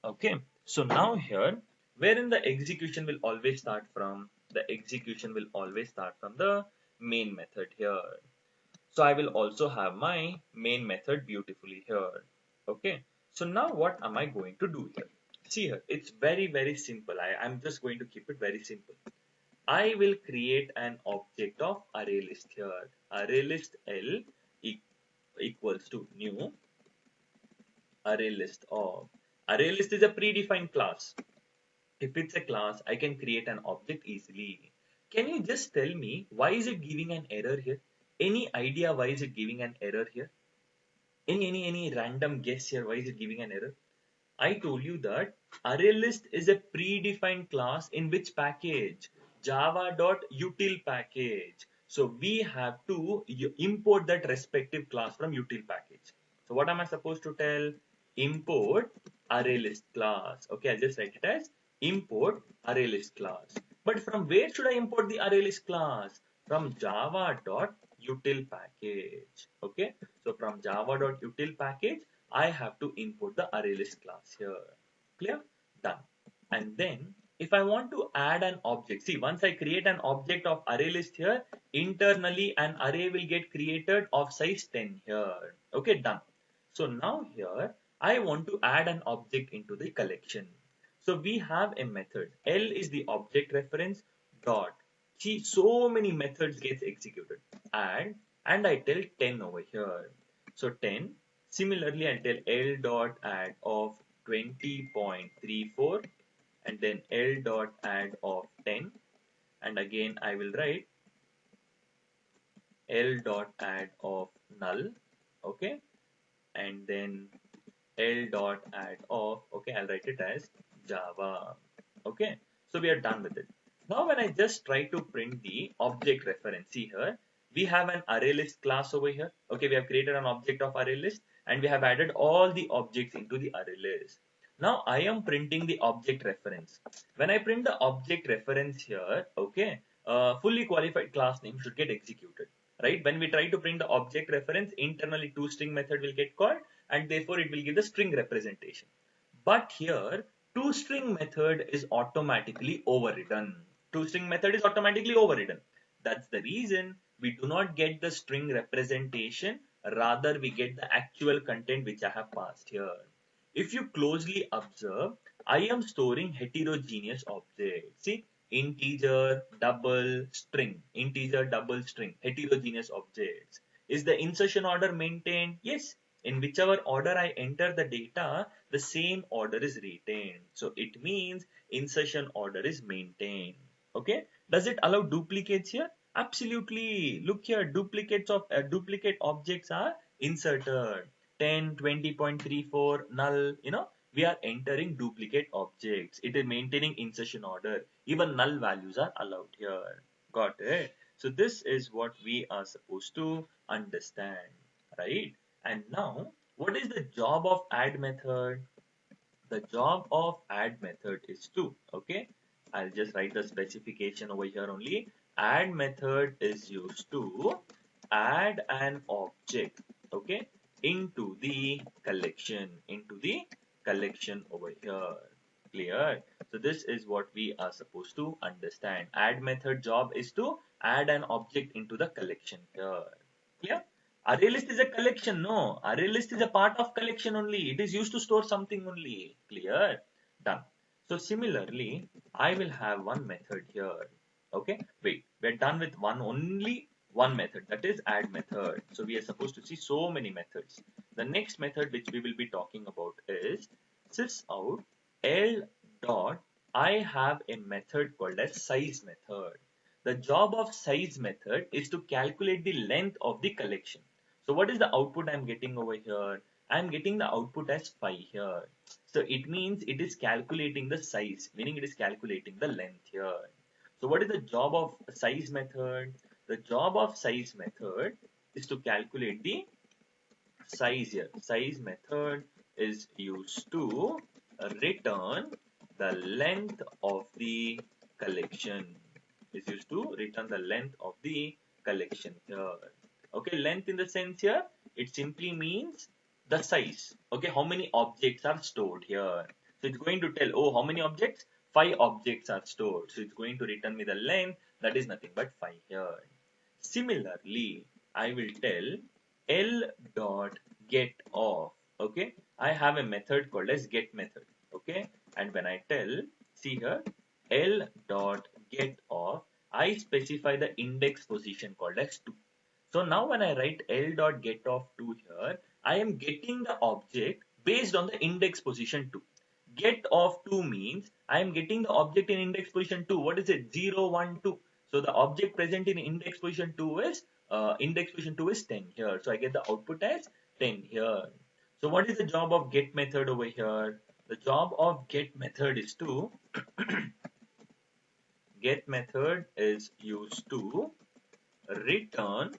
Okay, so now here, wherein the execution will always start from, the execution will always start from the main method here. So I will also have my main method beautifully here. Okay, so now what am I going to do here? See here, it's very simple. I'm just going to keep it very simple. I will create an object of array list here. Array list L equals to new array list of. Array list is a predefined class. If it's a class, I can create an object easily. Can you just tell me why is it giving an error here? Any idea why is it giving an error here? Any random guess here why is it giving an error? I told you that array list is a predefined class in which package? Java.util package. So we have to import that respective class from util package. So what am I supposed to tell? Import array list class. Okay, I'll just write it as import array list class. But from where should I import the array list class? From java.util package. Okay, so from java.util package, I have to import the array list class here. Clear? Done. And then if I want to add an object, see, once I create an object of array list here, internally an array will get created of size 10 here. Okay, done. So now here I want to add an object into the collection. So we have a method. L is the object reference dot. See, so many methods gets executed. Add, and I tell 10 over here. So 10. Similarly, I'll tell L dot add of 20.34, and then L dot add of 10, and again I will write L dot add of null, okay, and then L dot add of, okay, I'll write it as Java. Okay, so we are done with it. Now when I just try to print the object reference, see here, we have an array list class over here. Okay, we have created an object of array list and we have added all the objects into the array list. Now I am printing the object reference. When I print the object reference here, okay, fully qualified class name should get executed. Right? When we try to print the object reference, internally toString method will get called and therefore it will give the string representation. But here toString method is automatically overridden. ToString method is automatically overridden. That's the reason we do not get the string representation, rather we get the actual content which I have passed here. If you closely observe, I am storing heterogeneous objects. See, integer, double, string, integer, double, string, heterogeneous objects. Is the insertion order maintained? Yes. In whichever order I enter the data, the same order is retained. So it means insertion order is maintained. Okay. Does it allow duplicates here? Absolutely. Look here, duplicates of duplicate objects are inserted. 10, 20.34, null, we are entering duplicate objects. It is maintaining insertion order. Even null values are allowed here. Got it? So this is what we are supposed to understand, right? And now, what is the job of add method? The job of add method is to, okay, I'll just write the specification over here only. Add method is used to add an object, okay, into the collection, over here. Clear? So this is what we are supposed to understand. Add method job is to add an object into the collection here. Clear? Array list is a collection. No, array list is a part of collection only. It is used to store something only. Clear? Done. So similarly, I will have one method here. Okay, wait, we're done with only one method, that is add method. So we are supposed to see so many methods. The next method which we will be talking about is sysout l dot I have a method called as size method. The job of size method is to calculate the length of the collection. So what is the output I'm getting over here? I'm getting the output as 5 here. So it means it is calculating the size, meaning it is calculating the length here. So what is the job of size method? The job of size method is to calculate the size here. Size method is used to return the length of the collection. Is used to return the length of the collection here. Okay, length in the sense here, it simply means the size. Okay, how many objects are stored here. So it's going to tell, oh, how many objects? 5 objects are stored. So it's going to return me the length, that is nothing but 5 here. Similarly, I will tell L dot get off. Okay, I have a method called as get method. Okay, and when I tell, see here, L dot get off, I specify the index position called as 2. So now when I write L dot get off 2 here, I am getting the object based on the index position 2. Get off 2 means I am getting the object in index position 2. What is it? 0, 1, 2. So the object present in index position 2 is 10 here. So I get the output as 10 here. So what is the job of get method over here? The job of get method is to get method is used to return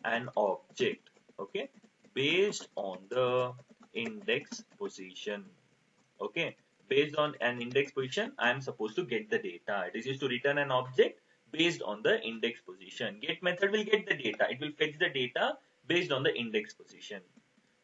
an object, okay, based on the index position. Okay, based on an index position, I am supposed to get the data. It is used to return an object based on the index position. Get method will get the data. It will fetch the data based on the index position.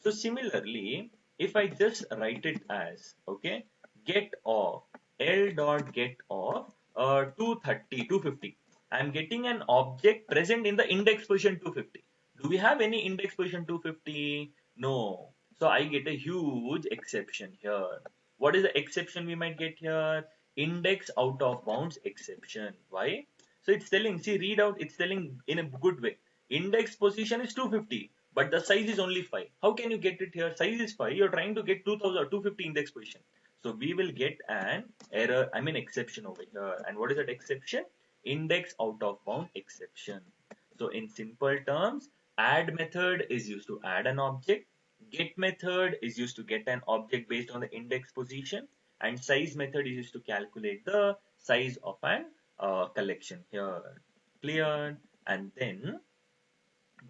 So similarly, if I just write it as, okay, get off, L dot get off 230, 250. I am getting an object present in the index position 250. Do we have any index position 250? No. So I get a huge exception here. What is the exception we might get here? Index out of bounds exception. Why? So it's telling, see, read out, it's telling in a good way. Index position is 250, but the size is only 5. How can you get it here? Size is 5. You're trying to get 2000 or 250 index position. So we will get an error, exception over here. And what is that exception? index out of bound exception. So in simple terms, add method is used to add an object, get method is used to get an object based on the index position, and size method is used to calculate the size of an collection here. Clear? And then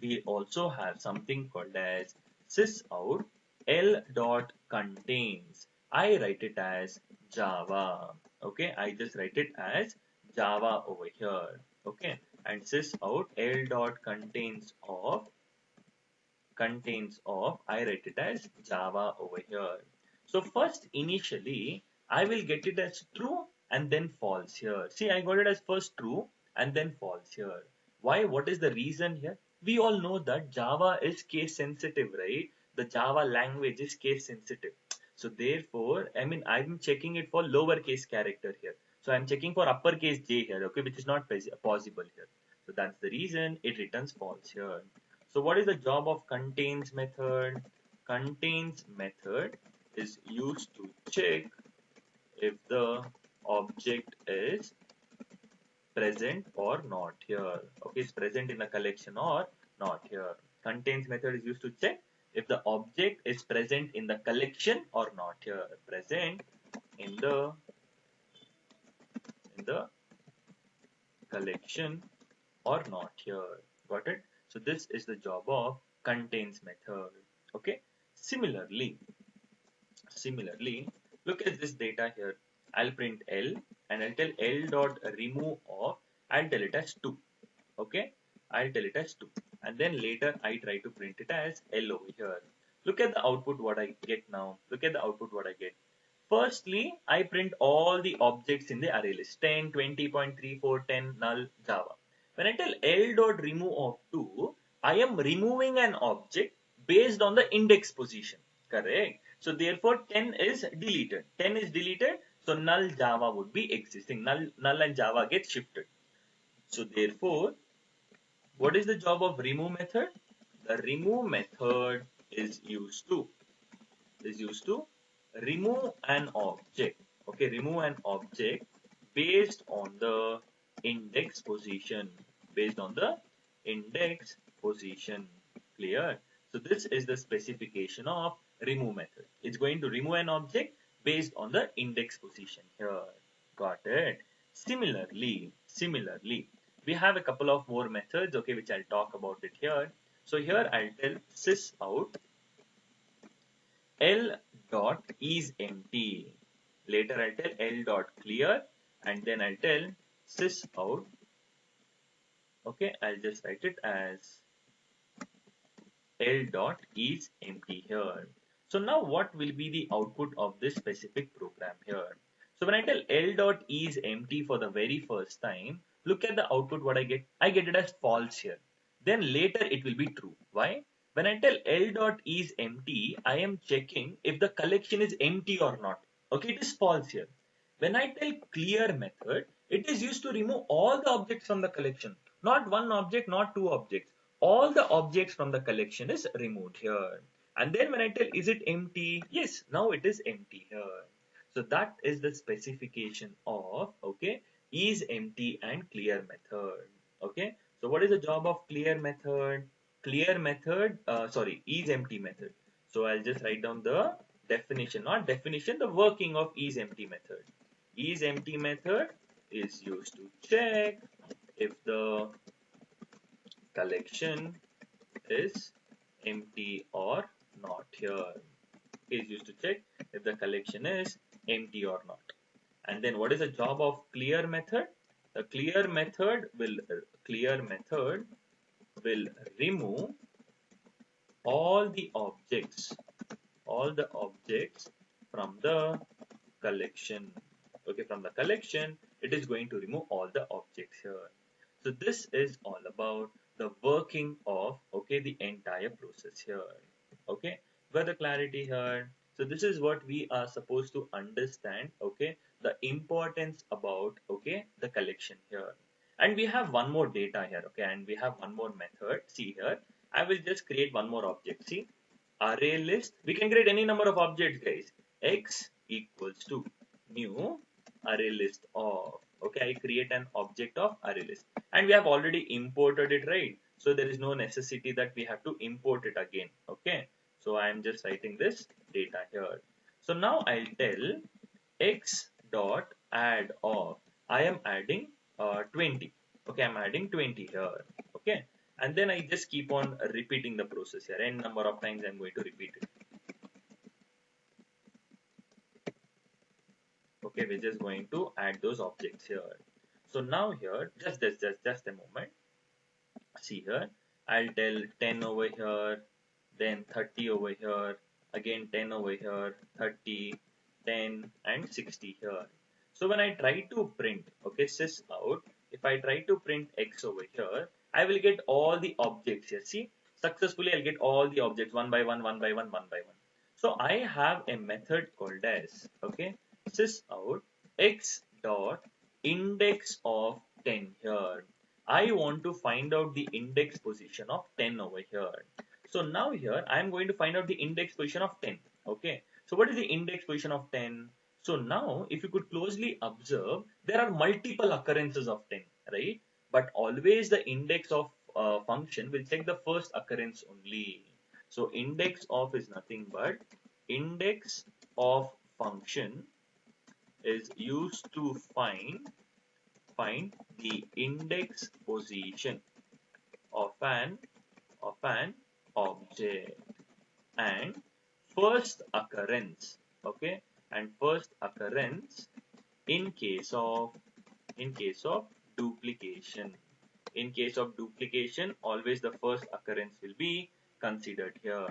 we also have something called as sysout l dot contains. I write it as Java. Okay, I just write it as Java over here. Okay, and sysout l dot contains of I write it as Java over here. So first initially I will get it as true and then false here. See, I got it as first true and then false here. Why? What is the reason here? We all know that Java is case sensitive, right? The Java language is case sensitive. So therefore, I mean, I'm checking it for lowercase character here. So I'm checking for uppercase J here, okay, which is not possible here. So that's the reason it returns false here. So what is the job of contains method? Contains method is used to check if the object is present or not here. Okay, it's present in a collection or not here. Contains method is used to check if the object is present in the collection or not here. Present in the collection or not here. Got it? So this is the job of contains method. Okay. Similarly, look at this data here. I'll print L and I'll tell L dot remove of, I'll tell it as 2. Okay. I'll tell it as 2. And then later I try to print it as L over here. Look at the output what I get now. Look at the output what I get. Firstly, I print all the objects in the array list 10, 20.34, 10, null, Java. When I tell L dot remove of 2, I am removing an object based on the index position. Correct? So therefore 10 is deleted. 10 is deleted. So null Java would be existing. Null and Java get shifted. So therefore, what is the job of remove method? The remove method is used to remove an object. Okay, remove an object based on the index position. Based on the index position. Clear? So this is the specification of remove method. It's going to remove an object based on the index position here. Got it? Similarly, we have a couple of more methods, okay, which I'll talk about it here. So here I'll tell sysout L dot is empty. Later I'll tell L dot clear and then I'll tell sysout. Okay, I'll just write it as L dot is empty here. So now what will be the output of this specific program here? So when I tell L dot is empty for the very first time, look at the output what I get. I get it as false here. Then later it will be true. Why? When I tell L dot is empty, I am checking if the collection is empty or not. Okay, it is false here. When I tell clear method, it is used to remove all the objects from the collection. Not one object, not two objects. All the objects from the collection is removed here. And then when I tell is it empty? Yes, now it is empty here. So that is the specification of, okay, is empty and clear method. Okay. So what is the job of clear method? Clear method, is empty method. So I'll just write down the definition, not definition, the working of is empty method. Is empty method is used to check if the collection is empty or not here. Is used to check if the collection is empty or not. And then what is the job of clear method? The clear method will remove all the objects from the collection. Okay, from the collection, it is going to remove all the objects here. So this is all about the working of, okay, the entire process here. Okay, got the clarity here? So this is what we are supposed to understand, okay, the importance about, okay, the collection here. And we have one more data here, okay, and we have one more method. See here, I will just create one more object. See, array list, we can create any number of objects, guys. X equals to new array list of, Okay, I create an object of array list, and we have already imported it, right? So there is no necessity that we have to import it again. Okay, so I am just writing this data here. So now I'll tell x dot add of, I am adding 20. Okay, I'm adding 20 here. Okay, and then I just keep on repeating the process here. N number of times I'm going to repeat it. Okay, we're just going to add those objects here. So now here, just a moment. See here, I'll tell 10 over here, then 30 over here, again 10 over here, 30, 10 and 60 here. So when I try to print, okay, sys out, if I try to print x over here, I will get all the objects here. See, successfully I'll get all the objects one by one, one by one, one by one. So I have a method called as, okay, sys out x dot index of 10 here. I want to find out the index position of 10 over here. So now here I am going to find out the index position of 10. Okay. So what is the index position of 10? So now if you could closely observe, there are multiple occurrences of 10, right? But always the index of function will check the first occurrence only. So index of is nothing but index of function is used to find the index position of an object, and first occurrence, okay, and first occurrence in case of duplication. In case of duplication, always the first occurrence will be considered here.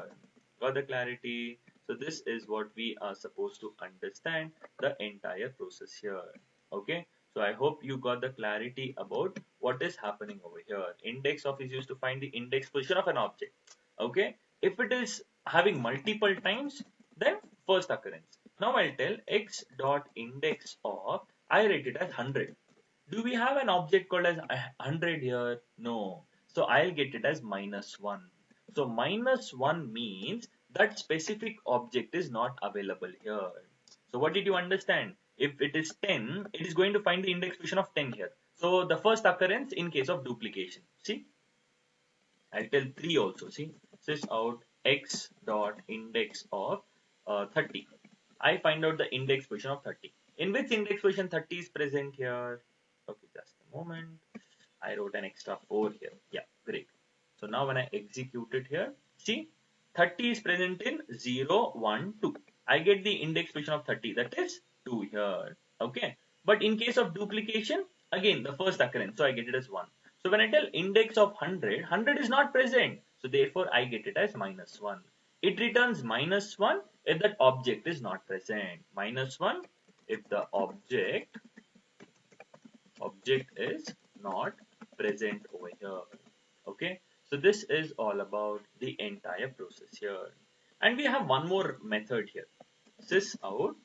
Got the clarity? So this is what we are supposed to understand the entire process here. Okay, so I hope you got the clarity about what is happening over here. Index of is used to find the index position of an object. Okay, if it is having multiple times, then first occurrence. Now I'll tell x dot index of, I rate it as 100. Do we have an object called as 100 here? No. So I'll get it as -1. So -1 means that specific object is not available here. So what did you understand? If it is 10, it is going to find the index position of 10 here. So the first occurrence in case of duplication. See, I'll tell 3 also. See, sys out x dot index of 30. I find out the index position of 30. In which index position 30 is present here? Okay, just a moment. I wrote an extra 4 here. Yeah, great. So now when I execute it here, see, 30 is present in 0, 1, 2. I get the index position of 30, that is 2 here. Okay. But in case of duplication, again, the first occurrence, so I get it as 1. So when I tell index of 100, 100 is not present. So therefore, I get it as -1. It returns -1 if that object is not present. -1 if the object is not present over here. Okay, so this is all about the entire process here, and we have one more method here, sys out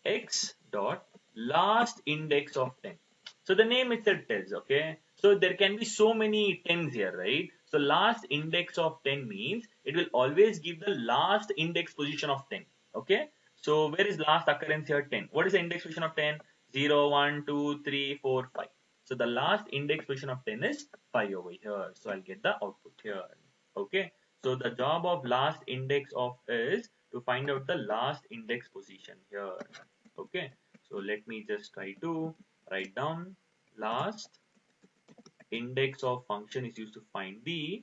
x dot last index of 10. So the name itself tells, okay, so there can be so many 10s here, right? So last index of 10 means it will always give the last index position of 10. Okay, so where is last occurrence here? 10. What is the index position of 10? 0, 1, 2, 3, 4, 5. So the last index position of 10 is 5 over here. So I'll get the output here. Okay, so the job of last index of is to find out the last index position here. Okay, so let me just try to write down last index of function is used to find the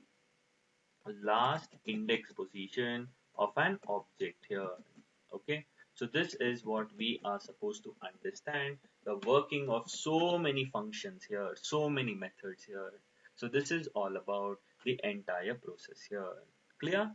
last index position of an object here. Okay, so this is what we are supposed to understand, the working of so many functions here, so many methods here. So this is all about the entire process here. Clear?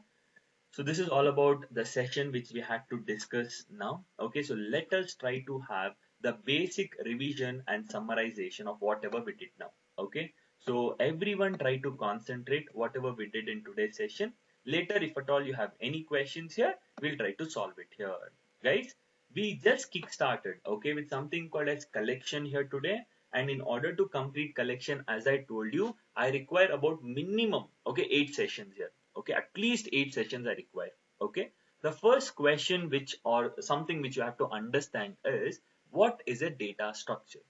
So this is all about the session which we had to discuss now. Okay, so let us try to have the basic revision and summarization of whatever we did now. Okay, so everyone try to concentrate whatever we did in today's session. Later, if at all you have any questions here, we'll try to solve it here. Guys, we just kick-started, okay, with something called as collection here today. And in order to complete collection, as I told you, I require about minimum, okay, 8 sessions here. Okay, at least 8 sessions I require. Okay, the first question which or something which you have to understand is, what is a data structure?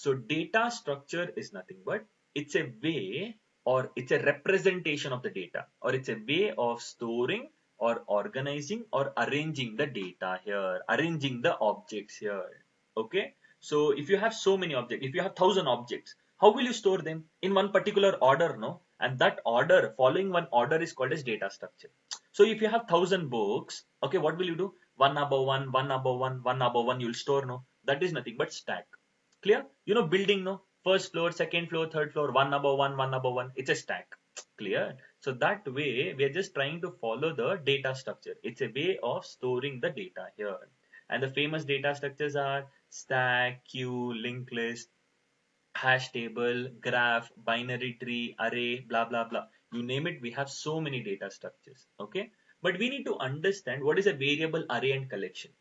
So data structure is nothing but it's a way or it's a representation of the data, or it's a way of storing or organizing or arranging the data here, arranging the objects here. Okay. So if you have so many objects, if you have 1,000 objects, how will you store them in one particular order? No, and that order, following one order, is called as data structure. So if you have 1,000 books, okay, what will you do? One above one, one above one, one above one. You'll store. No, that is nothing but stack. Clear? You know building, no? First floor, second floor, third floor, one above one, one above one. It's a stack. Clear? So that way, we are just trying to follow the data structure. It's a way of storing the data here. And the famous data structures are stack, queue, linked list, hash table, graph, binary tree, array, blah, blah, blah. You name it, we have so many data structures. Okay. But we need to understand what is a variable, array, and collection.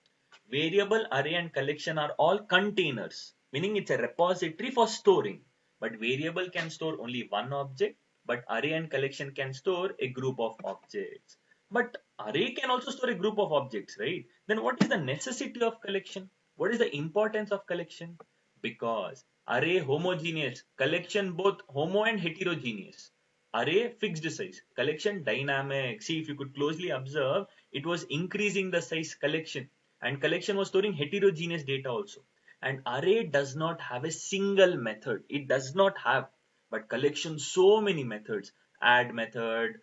Variable, array, and collection are all containers, meaning it's a repository for storing. But variable can store only one object, but array and collection can store a group of objects. But array can also store a group of objects, right? Then what is the necessity of collection? What is the importance of collection? Because array homogeneous, collection both homo and heterogeneous. Array fixed size, collection dynamic. See, if you could closely observe, it was increasing the size collection, and collection was storing heterogeneous data also. And array does not have a single method. It does not have, but collection so many methods. Add method,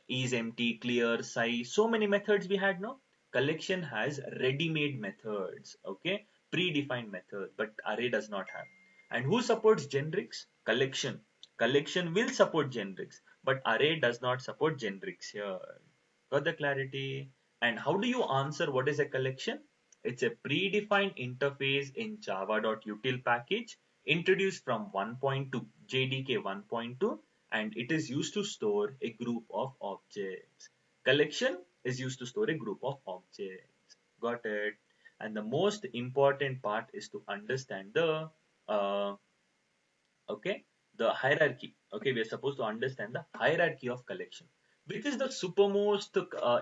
is empty, clear, size. So many methods we had, no? Collection has ready-made methods, okay? Predefined methods, but array does not have. And who supports generics? Collection. Collection will support generics, but array does not support generics here. Got the clarity? And how do you answer what is a collection? It's a predefined interface in java.util package introduced from 1.2 JDK 1.2, and it is used to store a group of objects. Collection is used to store a group of objects. Got it? And the most important part is to understand the okay, the hierarchy. Okay, we are supposed to understand the hierarchy of collection. Which is the supermost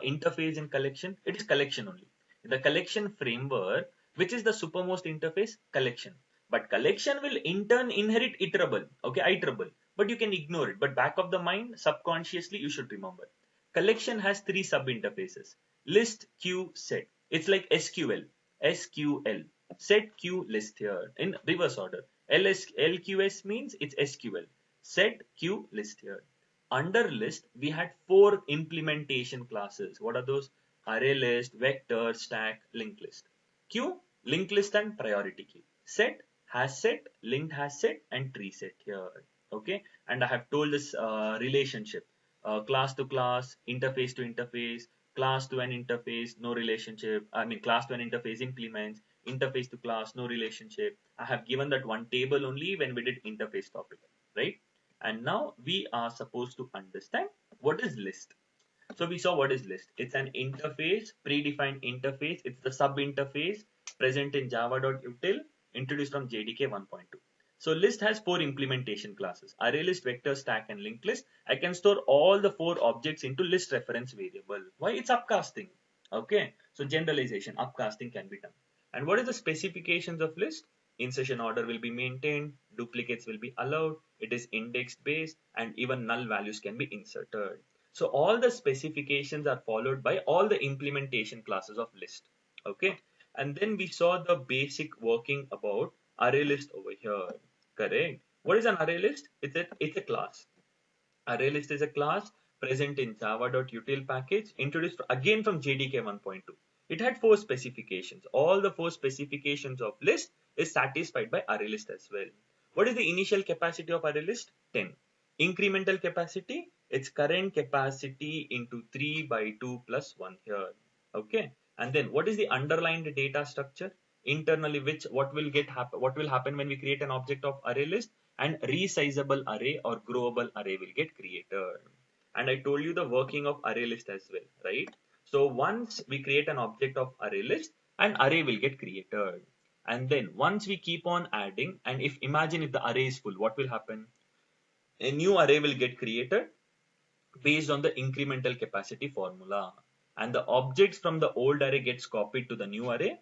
interface in collection? It is collection only. In the collection framework, which is the supermost interface? Collection. But collection will in turn inherit iterable. Okay, iterable. But you can ignore it. But back of the mind, subconsciously, you should remember. Collection has three sub interfaces: list, queue, set. It's like SQL. SQL. Set, queue, list here in reverse order. LQS means it's SQL. Set, queue, list here. Under list, we had four implementation classes. What are those? Array list, vector, stack, linked list. Queue, linked list and priority queue. Set, has set, linked has set, and tree set here. Okay, and I have told this relationship. Class to class, interface to interface, class to an interface, no relationship. I mean, class to an interface implements, interface to class, no relationship. I have given that one table only when we did interface topic, right? And now we are supposed to understand what is list. So we saw what is list. It's an interface, predefined interface. It's the sub interface present in java.util, introduced from JDK 1.2. So list has four implementation classes: array list, vector, stack, and linked list. I can store all the four objects into list reference variable. Why? It's upcasting. Okay. So generalization, upcasting can be done. And what is the specifications of list? Insertion order will be maintained, duplicates will be allowed, it is indexed based, and even null values can be inserted. So all the specifications are followed by all the implementation classes of list. Okay. And then we saw the basic working about array list over here. Correct. What is an array list? It's a class. Array list is a class present in java.util package, introduced again from JDK 1.2. It had four specifications. All the four specifications of list is satisfied by array list as well. What is the initial capacity of array list? 10. Incremental capacity, its current capacity into 3 by 2 plus 1 here. Okay. And then what is the underlined data structure? Internally, what will happen when we create an object of array list? And resizable array or growable array will get created. And I told you the working of array list as well, right? So once we create an object of array list, an array will get created. And then once we keep on adding, and imagine if the array is full, what will happen? A new array will get created based on the incremental capacity formula. And the objects from the old array gets copied to the new array.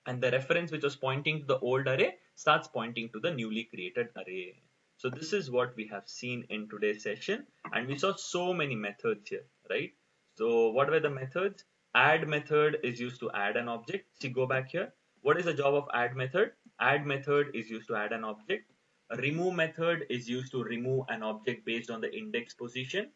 and the reference which was pointing to the old array starts pointing to the newly created array. So this is what we have seen in today's session, and we saw so many methods here, right? So what were the methods? Add method is used to add an object. See, go back here. What is the job of add method? Add method is used to add an object. A remove method is used to remove an object based on the index position,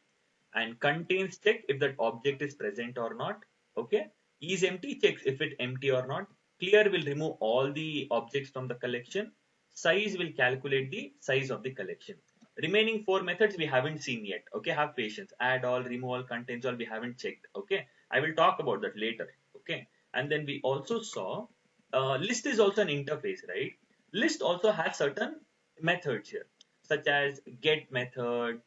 and contains check if that object is present or not. Okay, is empty checks if it empty or not. Clear will remove all the objects from the collection. Size will calculate the size of the collection. Remaining four methods we haven't seen yet. Okay, have patience. Add all, remove all, contains all we haven't checked. Okay, I will talk about that later. Okay, and then we also saw list is also an interface, right? List also has certain methods here, such as get method,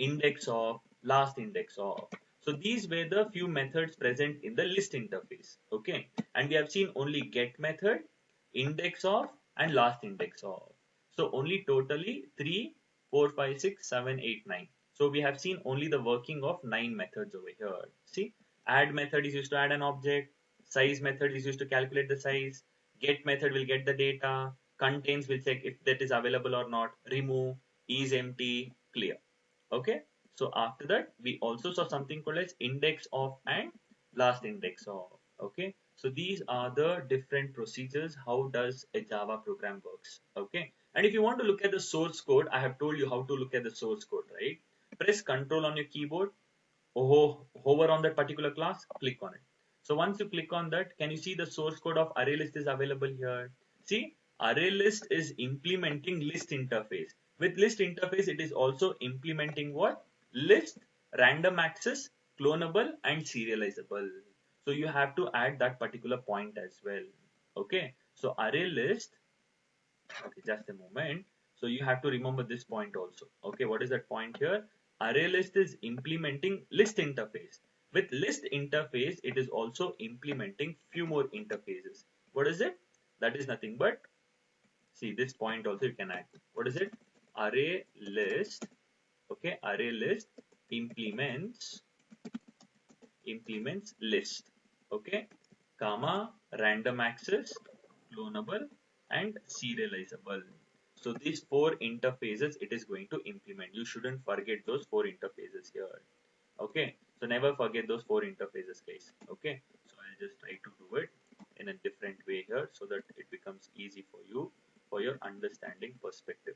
index of, last index of. So these were the few methods present in the list interface. Okay, and we have seen only get method, index of, and last index of. So only totally 3, 4, 5, 6, 7, 8, 9. So we have seen only the working of 9 methods over here. See, add method is used to add an object, size method is used to calculate the size, get method will get the data, contains will check if that is available or not, remove, is empty, clear. Okay, so after that we also saw something called as index of and last index of. Okay, so these are the different procedures how does a Java program works. Okay, and if you want to look at the source code, I have told you how to look at the source code, right? Press Control on your keyboard, hover on that particular class, click on it. So once you click on that, can you see the source code of ArrayList is available here? See, ArrayList is implementing list interface. With list interface, it is also implementing what? List, random access, clonable, and serializable. So you have to add that particular point as well. Okay, so ArrayList. Okay, just a moment. So you have to remember this point also. Okay, what is that point here? ArrayList is implementing list interface. With list interface, it is also implementing few more interfaces. What is it? That is nothing but, see, this point also you can add. What is it? ArrayList. Okay, ArrayList implements list. Okay, comma, random access, clonable, and serializable. So these four interfaces it is going to implement. You shouldn't forget those four interfaces here. Okay, so never forget those four interfaces, guys. Okay, so I'll just try to do it in a different way here so that it becomes easy for you for your understanding perspective.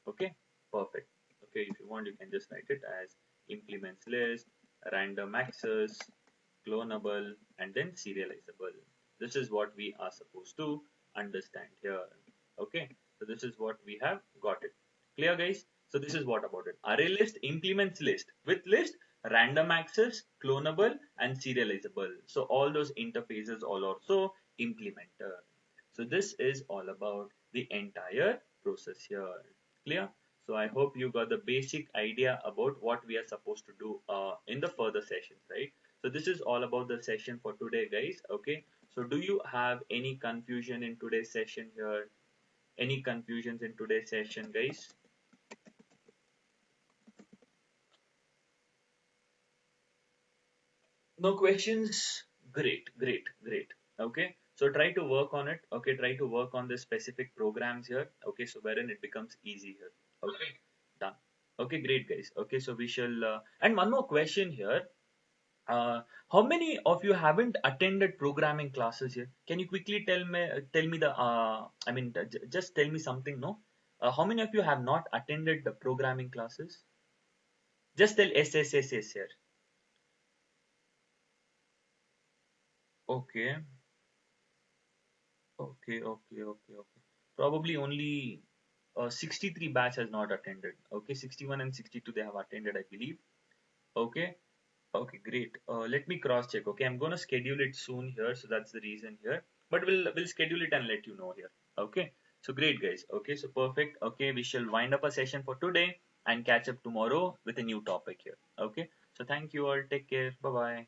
Okay, perfect. Okay, if you want, you can just write it as implements list, random access, clonable, and then serializable. This is what we are supposed to understand here. Okay, so this is what we have got it. Clear, guys? So this is what about it. Array list implements list. With list, random access, clonable, and serializable. So all those interfaces all also implemented. So this is all about the entire process here. Clear? So I hope you got the basic idea about what we are supposed to do in the further sessions, right? So this is all about the session for today, guys. Okay, so do you have any confusion in today's session here? Any confusions in today's session, guys? No questions? Great, great, great. Okay, so try to work on it. Okay, try to work on the specific programs here. Okay, so wherein it becomes easy here. Okay, done. Okay, great, guys. Okay, so we shall and one more question here. uh, how many of you haven't attended programming classes here? Can you quickly tell me the I mean just tell me something, no? How many of you have not attended the programming classes? Just tell yes, yes, yes, yes here. Okay, okay. Probably only 63 batch has not attended. Okay, 61 and 62 they have attended, I believe. Okay, okay, great. Let me cross check. Okay, I'm gonna schedule it soon here, so that's the reason here. But we'll schedule it and let you know here. Okay, so great, guys. Okay, so perfect. Okay, we shall wind up a session for today and catch up tomorrow with a new topic here. Okay, so thank you all. Take care. Bye bye.